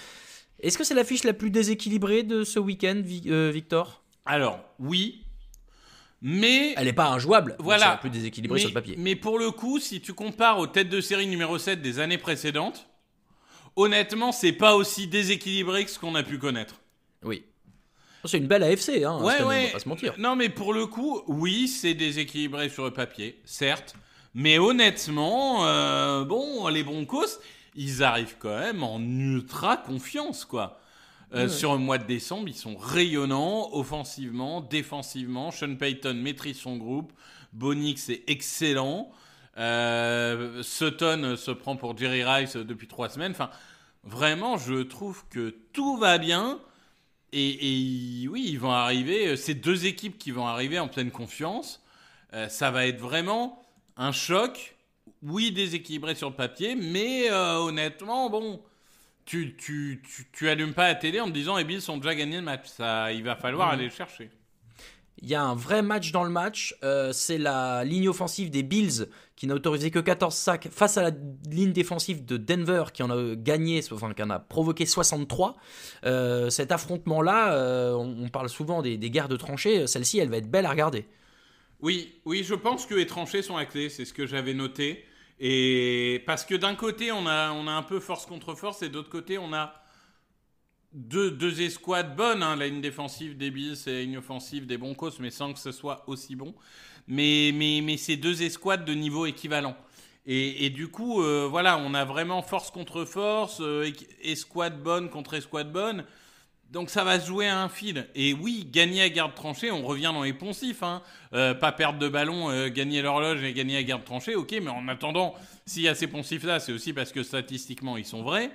S3: Est-ce que c'est l'affiche la plus déséquilibrée de ce week-end, Victor ?
S4: Alors, oui. Mais
S3: elle n'est pas injouable,
S4: voilà.
S3: C'est la plus déséquilibrée sur le papier.
S4: Mais pour le coup, si tu compares aux têtes de série numéro 7 des années précédentes, honnêtement, c'est pas aussi déséquilibré que ce qu'on a pu connaître.
S3: Oui. C'est une belle AFC, on va pas se mentir.
S4: Non, mais pour le coup, oui, c'est déséquilibré sur le papier, certes. Mais honnêtement, les Broncos, ils arrivent quand même en ultra confiance, quoi. Sur le mois de décembre, ils sont rayonnants, offensivement, défensivement. Sean Payton maîtrise son groupe. Bonix est excellent. Sutton se prend pour Jerry Rice depuis 3 semaines. Enfin, vraiment, je trouve que tout va bien. Et oui, ils vont arriver. Ces 2 équipes qui vont arriver en pleine confiance. Ça va être vraiment un choc. Oui, déséquilibré sur le papier, mais honnêtement, tu allumes pas la télé en te disant les Bills ont déjà gagné le match. Ça, il va falloir aller le chercher.
S3: Il y a un vrai match dans le match. C'est la ligne offensive des Bills qui n'a autorisé que 14 sacs face à la ligne défensive de Denver qui en a gagné, qui en a provoqué 63. Cet affrontement-là, on parle souvent des guerres de tranchées. Celle-ci, elle va être belle à regarder.
S4: Oui, je pense que les tranchées sont la clé. C'est ce que j'avais noté. Et parce que d'un côté, on a un peu force contre force, et d'autre côté, on a deux escouades bonnes. La ligne défensive des Bills et la ligne offensive des Broncos, mais sans que ce soit aussi bon. Mais c'est 2 escouades de niveau équivalent. Et du coup, on a vraiment force contre force, escouade bonne contre escouade bonne. Donc ça va se jouer à un fil. Et oui, gagner à garde tranchée, on revient dans les poncifs. Pas perdre de ballon, gagner l'horloge et gagner à garde tranchée, ok. Mais en attendant, s'il y a ces poncifs-là, c'est aussi parce que statistiquement, ils sont vrais.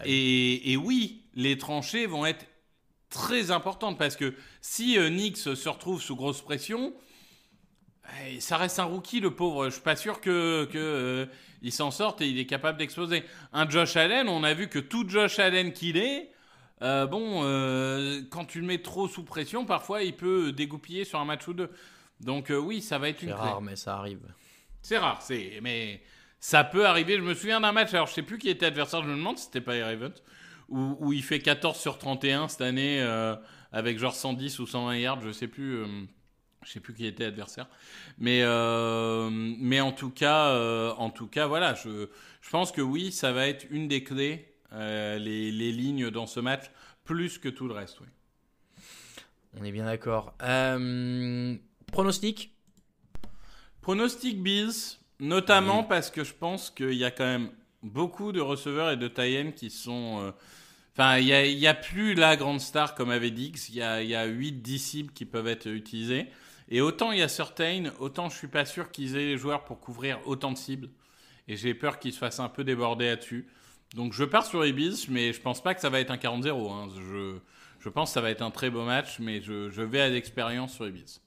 S4: Et oui, les tranchées vont être très importantes. Parce que si Nix se retrouve sous grosse pression, ça reste un rookie, le pauvre. Je suis pas sûr que il s'en sorte et il est capable d'exploser. Un Josh Allen, on a vu que tout Josh Allen qu'il est... quand tu le mets trop sous pression, parfois il peut dégoupiller sur un match ou 2. Donc oui, ça va être une clé.
S3: C'est rare, mais ça arrive.
S4: C'est rare, mais ça peut arriver. Je me souviens d'un match, alors je sais plus qui était adversaire, je me demande si c'était pas les Ravens, où il fait 14 sur 31 cette année avec genre 110 ou 120 yards, je sais plus qui était adversaire. Mais en tout cas, voilà, je pense que oui, ça va être une des clés. Les lignes dans ce match plus que tout le reste, oui.
S3: On est bien d'accord. Pronostic
S4: Bills, notamment parce que je pense qu'il y a quand même beaucoup de receveurs et de tight-ends qui sont... il y a plus la grande star comme avait Diggs. Il y a 8-10 cibles qui peuvent être utilisées. Et autant il y a Surtain, autant je suis pas sûr qu'ils aient les joueurs pour couvrir autant de cibles. Et j'ai peur qu'ils se fassent un peu déborder là-dessus. Donc je pars sur les Bills, mais je pense pas que ça va être un 40-0. Je pense que ça va être un très beau match, mais je vais à l'expérience sur les Bills.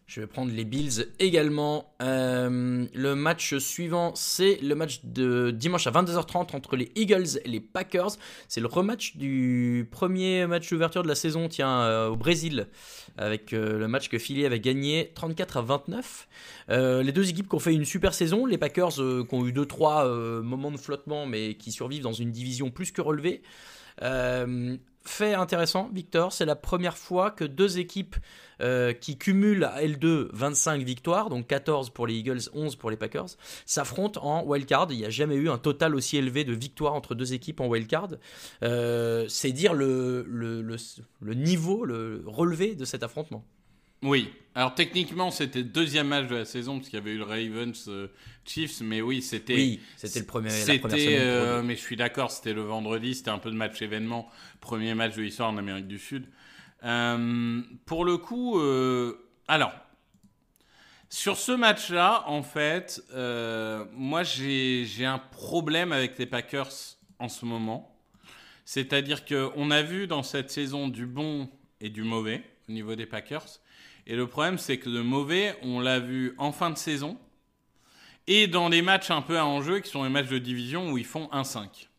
S3: Je vais prendre les Bills également. Le match suivant, c'est le match de dimanche à 22h30 entre les Eagles et les Packers. C'est le rematch du premier match d'ouverture de la saison, au Brésil, avec le match que Philly avait gagné 34-29. Les deux équipes qui ont fait une super saison. Les Packers qui ont eu 2-3 moments de flottement, mais qui survivent dans une division plus que relevée. Fait intéressant, Victor, c'est la première fois que deux équipes qui cumulent à L2 25 victoires, donc 14 pour les Eagles, 11 pour les Packers, s'affrontent en wildcard. Il n'y a jamais eu un total aussi élevé de victoires entre deux équipes en wildcard. C'est dire le niveau, le relevé de cet affrontement.
S4: Oui, alors techniquement c'était le deuxième match de la saison parce qu'il y avait eu le Ravens-Chiefs, mais oui c'était
S3: le premier. La première semaine
S4: mais je suis d'accord, c'était le vendredi, c'était un peu de match événement, premier match de l'histoire en Amérique du Sud. Pour le coup, alors sur ce match-là, en fait, moi j'ai un problème avec les Packers en ce moment, c'est-à-dire que on a vu dans cette saison du bon et du mauvais au niveau des Packers. Et le problème, c'est que le mauvais, on l'a vu en fin de saison et dans les matchs un peu à enjeu, qui sont les matchs de division où ils font 1-5.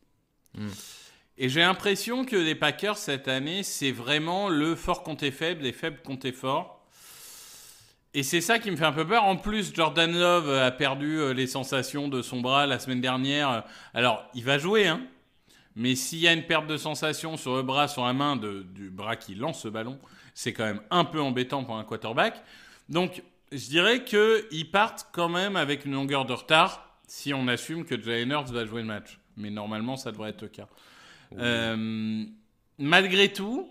S4: Et j'ai l'impression que les Packers, cette année, c'est vraiment le fort contre faible, les faibles contre forts. Et c'est ça qui me fait un peu peur. En plus, Jordan Love a perdu les sensations de son bras la semaine dernière. Alors, il va jouer, hein. Mais s'il y a une perte de sensation sur le bras, sur la main du bras qui lance ce ballon, c'est quand même un peu embêtant pour un quarterback. Donc, je dirais qu'ils partent quand même avec une longueur de retard si on assume que Jalen Hurts va jouer le match. Mais normalement, ça devrait être le cas. Oui. Malgré tout,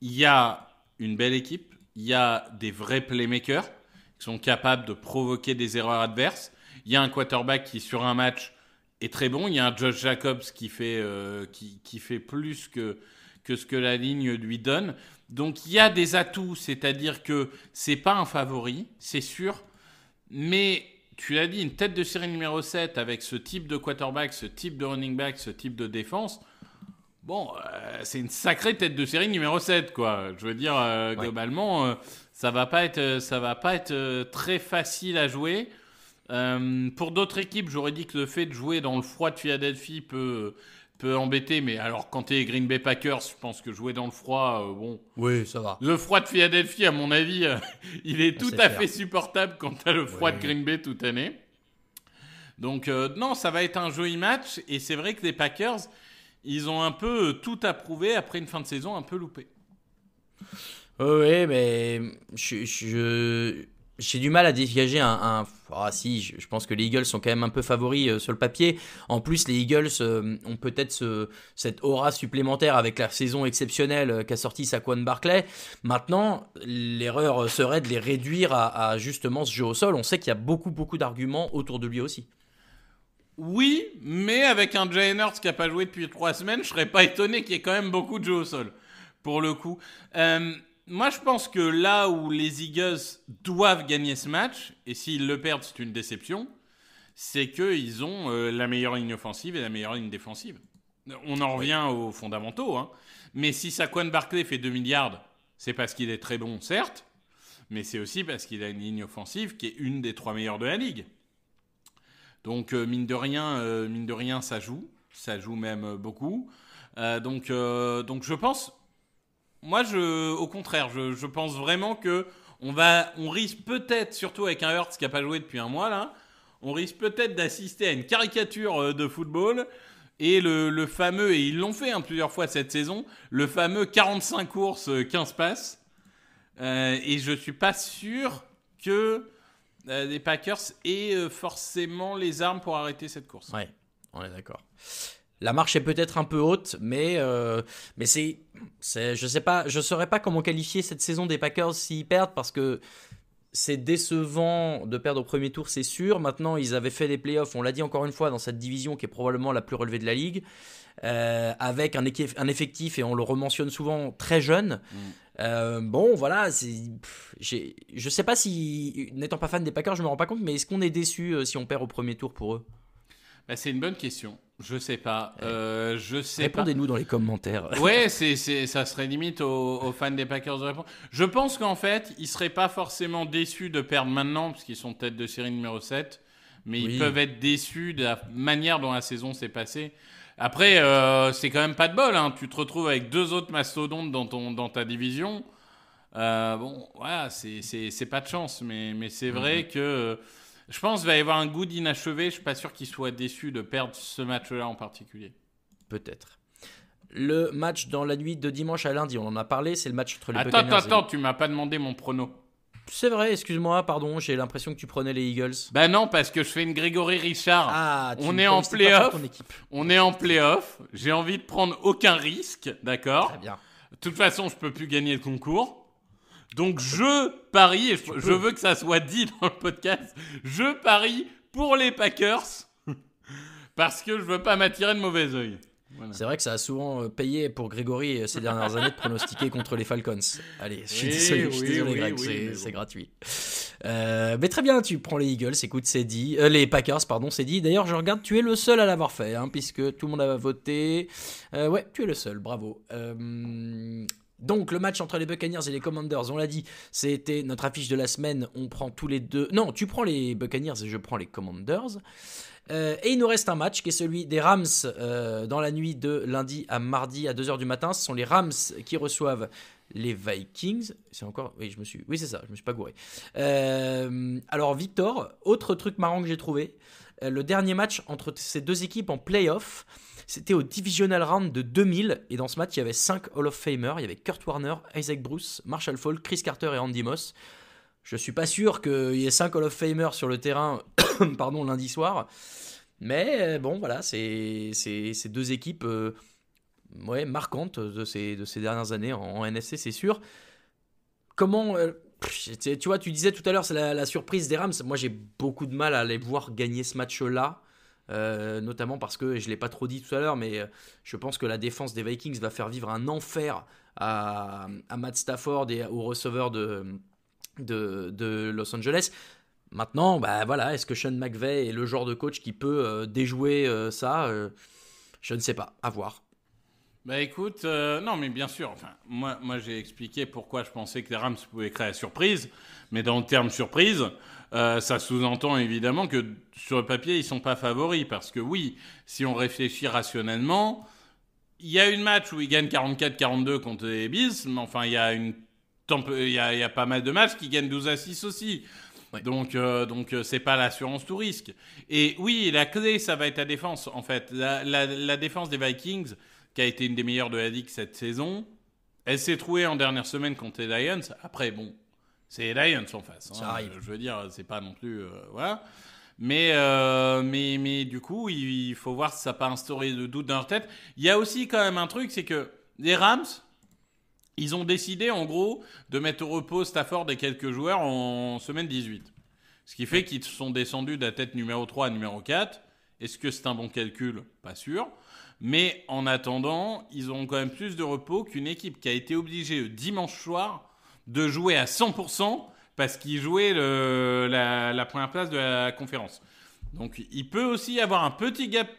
S4: il y a une belle équipe. Il y a des vrais playmakers qui sont capables de provoquer des erreurs adverses. Il y a un quarterback qui, sur un match, est très bon. Il y a un Josh Jacobs qui fait plus que ce que la ligne lui donne. Donc, il y a des atouts, c'est-à-dire que c'est pas un favori, c'est sûr. Mais, tu l'as dit, une tête de série numéro 7 avec ce type de quarterback, ce type de running back, ce type de défense, c'est une sacrée tête de série numéro 7, quoi. Je veux dire, globalement, ça va pas être très facile à jouer. Pour d'autres équipes, j'aurais dit que le fait de jouer dans le froid de Philadelphie peut embêter, mais alors quand t'es Green Bay Packers, je pense que jouer dans le froid,
S3: oui, ça va.
S4: Le froid de Philadelphie, à mon avis, il est tout à fait supportable quand t'as le froid de Green Bay toute l'année. Donc non, ça va être un joli match, et c'est vrai que les Packers, ils ont un peu tout approuvé après une fin de saison un peu loupée.
S3: Oui, mais j'ai du mal à dégager je pense que les Eagles sont quand même un peu favoris sur le papier. En plus, les Eagles ont peut-être cette aura supplémentaire avec la saison exceptionnelle qu'a sorti Saquon Barkley. Maintenant, l'erreur serait de les réduire à justement ce jeu au sol. On sait qu'il y a beaucoup, beaucoup d'arguments autour de lui aussi.
S4: Oui, mais avec un Jalen Hurts qui n'a pas joué depuis 3 semaines, je serais pas étonné qu'il y ait quand même beaucoup de jeux au sol, pour le coup. Moi, je pense que là où les Eagles doivent gagner ce match, et s'ils le perdent, c'est une déception, c'est qu'ils ont la meilleure ligne offensive et la meilleure ligne défensive. On en revient aux fondamentaux, hein. Mais si Saquon Barkley fait 2 milliards, c'est parce qu'il est très bon, certes, mais c'est aussi parce qu'il a une ligne offensive qui est une des 3 meilleures de la ligue. Donc, mine de rien, ça joue même beaucoup. Donc, je pense... Moi, au contraire, je pense vraiment que on risque peut-être, surtout avec un Hurts qui n'a pas joué depuis un mois là, on risque peut-être d'assister à une caricature de football et le fameux, et ils l'ont fait plusieurs fois cette saison, le fameux 45 courses, 15 passes. Et je suis pas sûr que les Packers aient forcément les armes pour arrêter cette course.
S3: Ouais, on est d'accord. La marche est peut-être un peu haute, mais je sais pas, je saurais pas comment qualifier cette saison des Packers s'ils perdent, parce que c'est décevant de perdre au premier tour, c'est sûr. Maintenant, ils avaient fait les playoffs, on l'a dit encore une fois, dans cette division qui est probablement la plus relevée de la ligue, avec un effectif, et on le rementionne souvent, très jeune. Voilà, je sais pas si, n'étant pas fan des Packers, je me rends pas compte, mais est-ce qu'on est déçu si on perd au premier tour pour eux ?
S4: C'est une bonne question. Je sais pas.
S3: Répondez-nous dans les commentaires.
S4: Ouais, ça serait limite aux fans des Packers de répondre. Je pense qu'en fait, ils seraient pas forcément déçus de perdre maintenant, parce qu'ils sont tête de série numéro 7, mais ils peuvent être déçus de la manière dont la saison s'est passée. Après, c'est quand même pas de bol, hein. Tu te retrouves avec 2 autres mastodontes dans ta division. Bon, voilà, c'est pas de chance, mais c'est vrai que je pense qu'il va y avoir un goût d'inachevé. Je suis pas sûr qu'ils soient déçus de perdre ce match-là en particulier.
S3: Peut-être. Le match dans la nuit de dimanche à lundi, on en a parlé, c'est le match entre les Buccaneers.
S4: Attends, tu m'as pas demandé mon prono.
S3: C'est vrai, excuse-moi, pardon, j'ai l'impression que tu prenais les Eagles.
S4: Bah non, parce que je fais une Grégory Richard. On est en play-off. On est en play-off. J'ai envie de prendre aucun risque, d'accord ?
S3: Très bien.
S4: De toute façon, je peux plus gagner le concours. Donc je parie, et je veux que ça soit dit dans le podcast, je parie pour les Packers parce que je veux pas m'attirer de mauvais oeil. Voilà.
S3: C'est vrai que ça a souvent payé pour Grégory ces dernières années de pronostiquer contre les Falcons. Allez, je suis désolé Greg, c'est gratuit. Mais très bien, tu prends les Eagles, écoute, c'est dit. Les Packers, pardon, c'est dit. D'ailleurs, je regarde, tu es le seul à l'avoir fait, hein, puisque tout le monde a voté. Ouais, tu es le seul, bravo. Donc le match entre les Buccaneers et les Commanders, on l'a dit, c'était notre affiche de la semaine. On prend tous les deux. Non, tu prends les Buccaneers et je prends les Commanders. Et il nous reste un match qui est celui des Rams dans la nuit de lundi à mardi à 2h du matin. Ce sont les Rams qui reçoivent les Vikings. C'est encore... Oui, c'est ça, je me suis pas gouré. Alors Victor, autre truc marrant que j'ai trouvé. Le dernier match entre ces deux équipes en play-off, c'était au Divisional Round de 2000. Et dans ce match, il y avait 5 Hall of Famers. Il y avait Kurt Warner, Isaac Bruce, Marshall Faulk, Chris Carter et Randy Moss. Je suis pas sûr qu'il y ait 5 Hall of Famers sur le terrain lundi soir. Mais bon, voilà, c'est deux équipes marquantes de ces dernières années en NFC, c'est sûr. Comment... tu vois, tu disais tout à l'heure, c'est la surprise des Rams. Moi, j'ai beaucoup de mal à les voir gagner ce match-là. Notamment parce que, je ne l'ai pas trop dit tout à l'heure, mais je pense que la défense des Vikings va faire vivre un enfer à Matt Stafford et aux receveurs de Los Angeles. Maintenant, bah voilà, est-ce que Sean McVay est le genre de coach qui peut déjouer ça Je ne sais pas, à voir.
S4: Bah écoute, non mais bien sûr, enfin, moi j'ai expliqué pourquoi je pensais que les Rams pouvaient créer la surprise, mais dans le terme surprise, ça sous-entend évidemment que sur le papier ils sont pas favoris, parce que oui, si on réfléchit rationnellement, il y a une match où ils gagnent 44-42 contre les Bills, mais enfin il y a pas mal de matchs qui gagnent 12-6 aussi. Ouais. Donc c'est pas l'assurance tout risque. Et oui, la clé ça va être la défense en fait. La défense des Vikings, qui a été une des meilleures de la Ligue cette saison, elle s'est trouée en dernière semaine contre les Lions. Après bon, c'est les Lions en face.
S3: Ça arrive.
S4: Je veux dire, c'est pas non plus voilà. Mais du coup, il faut voir si ça n'a pas instauré de doute dans leur tête. Il y a aussi quand même un truc, c'est que les Rams, ils ont décidé, en gros, de mettre au repos Stafford et quelques joueurs en semaine 18. Ce qui fait qu'ils sont descendus de la tête numéro 3 à numéro 4. Est-ce que c'est un bon calcul ? Pas sûr. Mais en attendant, ils ont quand même plus de repos qu'une équipe qui a été obligée dimanche soir de jouer à 100% parce qu'ils jouaient la première place de la conférence. Donc il peut aussi y avoir un petit gap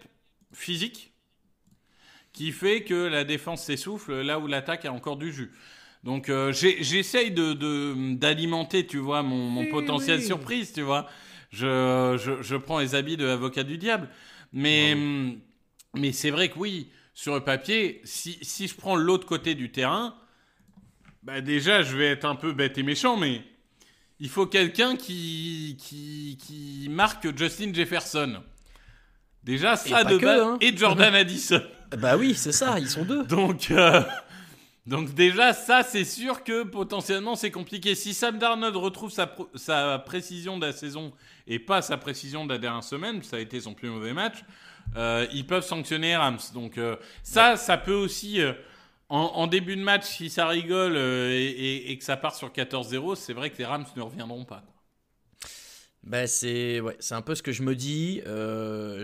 S4: physique qui fait que la défense s'essouffle là où l'attaque a encore du jus. Donc j'essaye d'alimenter, tu vois, mon potentiel surprise, tu vois. Je prends les habits de l'avocat du diable. Mais c'est vrai que oui, sur le papier, si je prends l'autre côté du terrain, bah déjà je vais être un peu bête et méchant, mais il faut quelqu'un qui marque Justin Jefferson. Déjà, ça de base, hein. Et Jordan Addison.
S3: Bah oui, c'est ça, ils sont deux.
S4: Donc déjà, ça, c'est sûr que potentiellement, c'est compliqué. Si Sam Darnold retrouve sa précision de la saison et pas sa précision de la dernière semaine, ça a été son plus mauvais match, ils peuvent sanctionner Rams. Donc ça peut aussi... En début de match, si ça rigole et que ça part sur 14-0, c'est vrai que les Rams ne reviendront pas.
S3: Bah c'est un peu ce que je me dis.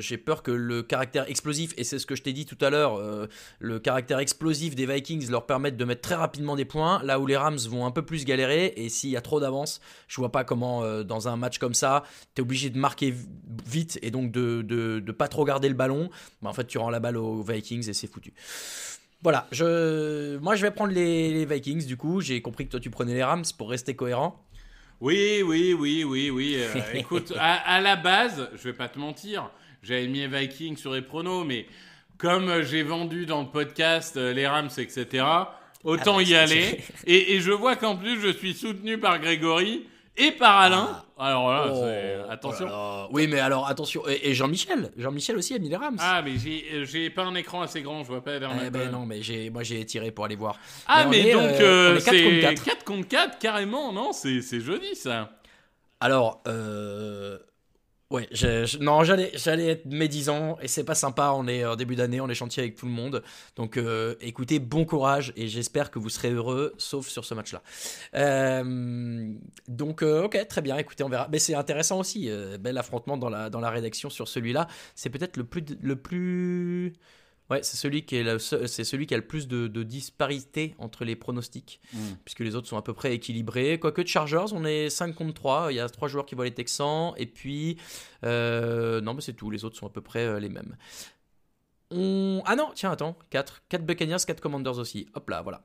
S3: J'ai peur que le caractère explosif, et c'est ce que je t'ai dit tout à l'heure, le caractère explosif des Vikings leur permette de mettre très rapidement des points, là où les Rams vont un peu plus galérer. Et s'il y a trop d'avance, je vois pas comment dans un match comme ça, t'es obligé de marquer vite et donc de pas trop garder le ballon. Bah, en fait, tu rends la balle aux Vikings et c'est foutu. Voilà, moi je vais prendre les Vikings du coup. J'ai compris que toi tu prenais les Rams pour rester cohérent.
S4: Oui. Écoute, à la base, je vais pas te mentir, j'avais mis les Vikings sur les pronos, mais comme j'ai vendu dans le podcast les Rams, etc., autant y aller. Et je vois qu'en plus, je suis soutenu par Grégory et par Alain. Alors là, attention.
S3: Oui, mais alors attention. Et Jean-Michel aussi a mis les Rams.
S4: Ah, mais j'ai pas un écran assez grand, je vois pas vers
S3: non, mais moi j'ai tiré pour aller voir.
S4: Ah, mais donc
S3: on est 4 contre 4.
S4: 4 contre 4, carrément, non, c'est joli ça.
S3: Alors, ouais, j'allais être médisant et c'est pas sympa. On est en début d'année, on est chantier avec tout le monde. Donc, écoutez, bon courage et j'espère que vous serez heureux, sauf sur ce match-là. Donc, ok, très bien. Écoutez, on verra. Mais c'est intéressant aussi. Bel affrontement dans la rédaction sur celui-là. C'est peut-être le plus. Ouais, c'est celui qui a le plus de disparité entre les pronostics, puisque les autres sont à peu près équilibrés. Quoique de Chargers, on est 5 contre 3, il y a 3 joueurs qui voient les Texans, et puis... non, mais c'est tout, les autres sont à peu près les mêmes. Ah non, tiens, attends, 4 Buccaneers, 4 Commanders aussi. Hop là, voilà.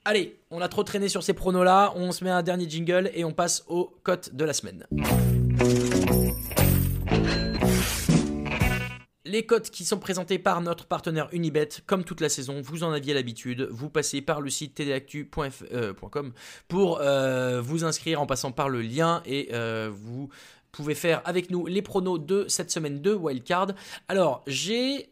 S3: Allez, on a trop traîné sur ces pronos-là, on se met un dernier jingle et on passe aux cotes de la semaine. Les cotes qui sont présentées par notre partenaire Unibet, comme toute la saison, vous en aviez l'habitude, vous passez par le site tdactu.com pour vous inscrire en passant par le lien et vous pouvez faire avec nous les pronos de cette semaine de Wildcard. Alors,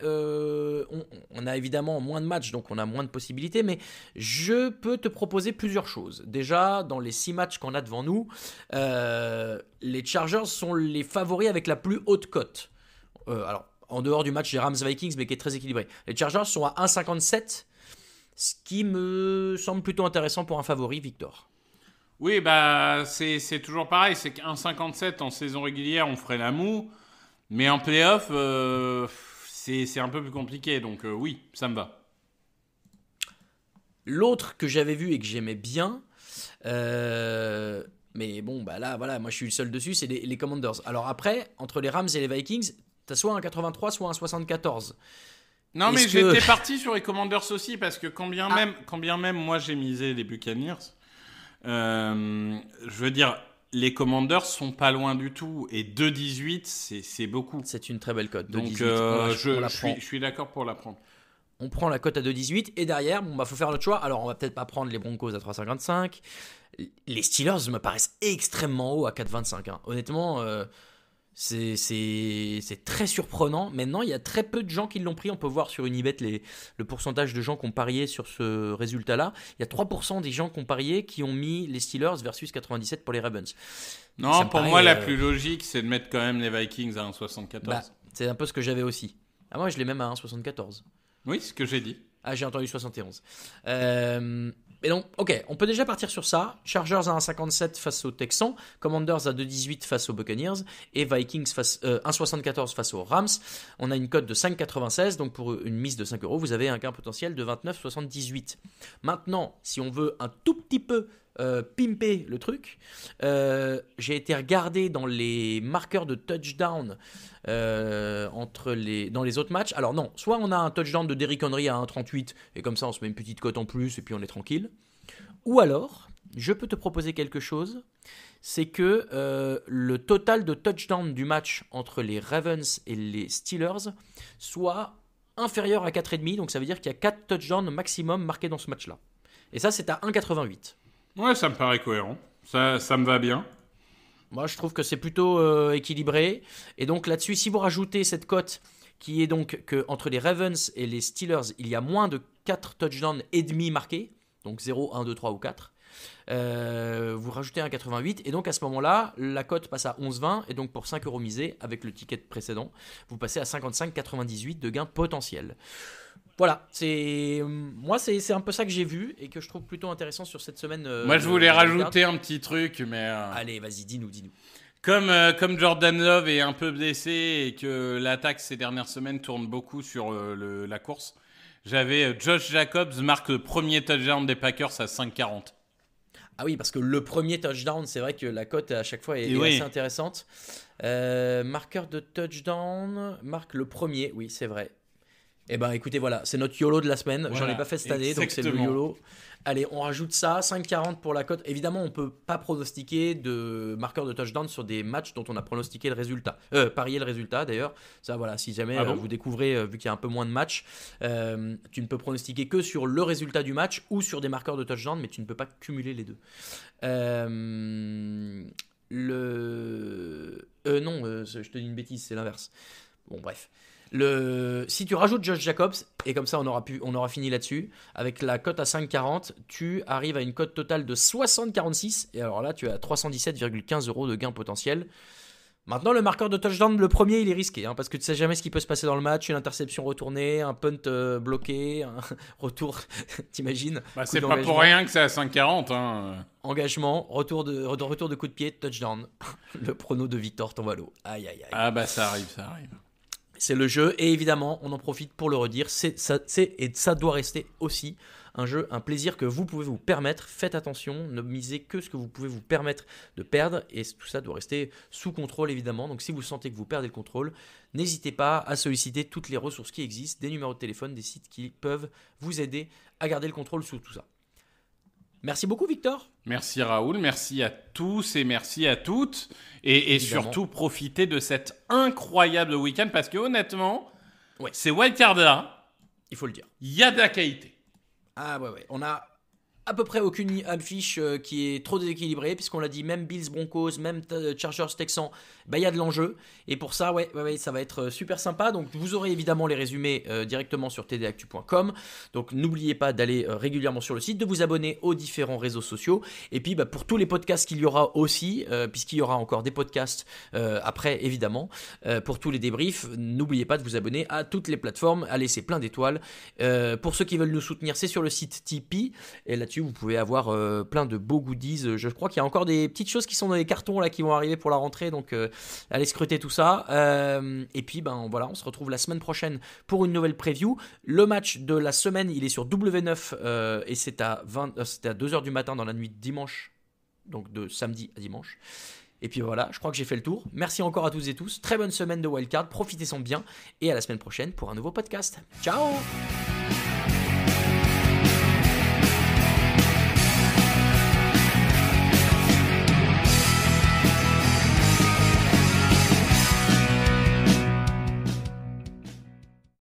S3: on a évidemment moins de matchs, donc on a moins de possibilités, mais je peux te proposer plusieurs choses. Déjà, dans les 6 matchs qu'on a devant nous, les Chargers sont les favoris avec la plus haute cote. Alors, en dehors du match des Rams-Vikings, mais qui est très équilibré. Les Chargers sont à 1,57, ce qui me semble plutôt intéressant pour un favori, Victor.
S4: Oui, bah c'est toujours pareil, c'est qu'un 1,57 en saison régulière, on ferait la moue, mais en playoff, c'est un peu plus compliqué, donc oui, ça me va.
S3: L'autre que j'avais vu et que j'aimais bien, mais bon, bah là, voilà, moi je suis le seul dessus, c'est les Commanders. Alors après, entre les Rams et les Vikings, t'as soit un 83, soit un 74.
S4: Non, mais j'étais parti sur les Commanders aussi, parce que quand bien même moi j'ai misé les Buccaneers, je veux dire, les Commanders sont pas loin du tout, et 2,18 c'est beaucoup.
S3: C'est une très belle cote.
S4: Donc je suis d'accord pour la prendre.
S3: On prend la cote à 2,18 et derrière, faut faire notre choix. Alors on va peut-être pas prendre les Broncos à 3,55. Les Steelers me paraissent extrêmement hauts à 4,25. Hein. Honnêtement, c'est très surprenant. Maintenant, il y a très peu de gens qui l'ont pris. On peut voir sur Unibet le pourcentage de gens qui ont parié sur ce résultat-là. Il y a 3% des gens qui ont parié qui ont mis les Steelers versus 97 pour les Ravens.
S4: Non, pour moi, la plus logique, c'est de mettre quand même les Vikings à 1,74.
S3: C'est un peu ce que j'avais aussi. Ah, moi, je l'ai même à 1,74.
S4: Oui, c'est ce que j'ai dit.
S3: Ah, j'ai entendu 71. Mais donc, ok, on peut déjà partir sur ça. Chargers à 1,57 face aux Texans, Commanders à 2,18 face aux Buccaneers et Vikings 1,74 face aux Rams. On a une cote de 5,96, donc pour une mise de 5 €, vous avez un gain potentiel de 29,78. Maintenant, si on veut un tout petit peu pimper le truc, j'ai été regarder dans les marqueurs de touchdown dans les autres matchs. Alors non, soit on a un touchdown de Derrick Henry à 1,38 et comme ça on se met une petite cote en plus et puis on est tranquille. Ou alors, je peux te proposer quelque chose, c'est que le total de touchdown du match entre les Ravens et les Steelers soit inférieur à 4,5, donc ça veut dire qu'il y a 4 touchdowns maximum marqués dans ce match-là. Et ça, c'est à 1,88.
S4: Ouais, ça me paraît cohérent. Ça me va bien.
S3: Moi, je trouve que c'est plutôt équilibré. Et donc là-dessus, si vous rajoutez cette cote qui est donc qu'entre les Ravens et les Steelers, il y a moins de 4 touchdowns et demi marqués, donc 0, 1, 2, 3 ou 4, vous rajoutez 1,88 et donc à ce moment-là, la cote passe à 11,20 et donc pour 5 € misés avec le ticket précédent, vous passez à 55,98 de gain potentiel. Voilà, c'est un peu ça que j'ai vu et que je trouve plutôt intéressant sur cette semaine.
S4: Moi, je voulais rajouter un petit truc, mais...
S3: Allez, vas-y, dis-nous.
S4: Comme Jordan Love est un peu blessé et que l'attaque ces dernières semaines tourne beaucoup sur la course, j'avais Josh Jacobs marque le premier touchdown des Packers à 5,40.
S3: Ah oui, parce que le premier touchdown, c'est vrai que la cote à chaque fois est assez intéressante. Marqueur de touchdown, marque le premier, oui, c'est vrai. Eh ben écoutez, voilà, c'est notre YOLO de la semaine. Voilà, j'en ai pas fait cette année, donc c'est le YOLO. Allez, on rajoute ça, 5,40 pour la cote. Évidemment, on peut pas pronostiquer de marqueur de touchdown sur des matchs dont on a pronostiqué le résultat. Parier le résultat d'ailleurs. Ça, voilà, si jamais vous découvrez, vu qu'il y a un peu moins de matchs, tu ne peux pronostiquer que sur le résultat du match ou sur des marqueurs de touchdown, mais tu ne peux pas cumuler les deux. Je te dis une bêtise, c'est l'inverse. Bon, bref. Si tu rajoutes Josh Jacobs, et comme ça on aura fini là-dessus, avec la cote à 5,40, tu arrives à une cote totale de 60,46, et alors là tu as 317,15 € de gain potentiel. Maintenant, le marqueur de touchdown, le premier, il est risqué, parce que tu ne sais jamais ce qui peut se passer dans le match, une interception retournée, un punt bloqué, un retour, t'imagines?
S4: C'est pas pour rien que c'est à 5,40.
S3: Engagement, retour de coup de pied, touchdown. Le prono de Victor tombe à l'eau. Aïe, aïe, aïe.
S4: Ah bah ça arrive.
S3: C'est le jeu, et évidemment, on en profite pour le redire, et ça doit rester aussi un jeu, un plaisir que vous pouvez vous permettre. Faites attention, ne misez que ce que vous pouvez vous permettre de perdre, et tout ça doit rester sous contrôle évidemment. Donc si vous sentez que vous perdez le contrôle, n'hésitez pas à solliciter toutes les ressources qui existent, des numéros de téléphone, des sites qui peuvent vous aider à garder le contrôle sur tout ça. Merci beaucoup Victor.
S4: Merci Raoul, merci à tous et merci à toutes. Et surtout, profitez de cet incroyable week-end parce que honnêtement, c'est wildcard là.
S3: Il faut le dire.
S4: Il y a de la qualité.
S3: Ah ouais. On a à peu près aucune affiche qui est trop déséquilibrée, puisqu'on l'a dit, même Bills Broncos, même Chargers Texans, il y a de l'enjeu. Et pour ça, ça va être super sympa. Donc vous aurez évidemment les résumés directement sur tdactu.com. Donc n'oubliez pas d'aller régulièrement sur le site, de vous abonner aux différents réseaux sociaux. Et puis pour tous les podcasts qu'il y aura aussi, puisqu'il y aura encore des podcasts après évidemment, pour tous les débriefs, n'oubliez pas de vous abonner à toutes les plateformes, à laisser plein d'étoiles. Pour ceux qui veulent nous soutenir, c'est sur le site Tipeee. Et là-dessus, vous pouvez avoir plein de beaux goodies. Je crois qu'il y a encore des petites choses qui sont dans les cartons là, qui vont arriver pour la rentrée. Donc allez scruter tout ça. Et puis on se retrouve la semaine prochaine pour une nouvelle preview. Le match de la semaine, il est sur W9 et c'est à 2h du matin dans la nuit de dimanche. Donc de samedi à dimanche. Et puis voilà, je crois que j'ai fait le tour. Merci encore à tous et tous. Très bonne semaine de Wildcard. Profitez-en bien. Et à la semaine prochaine pour un nouveau podcast. Ciao!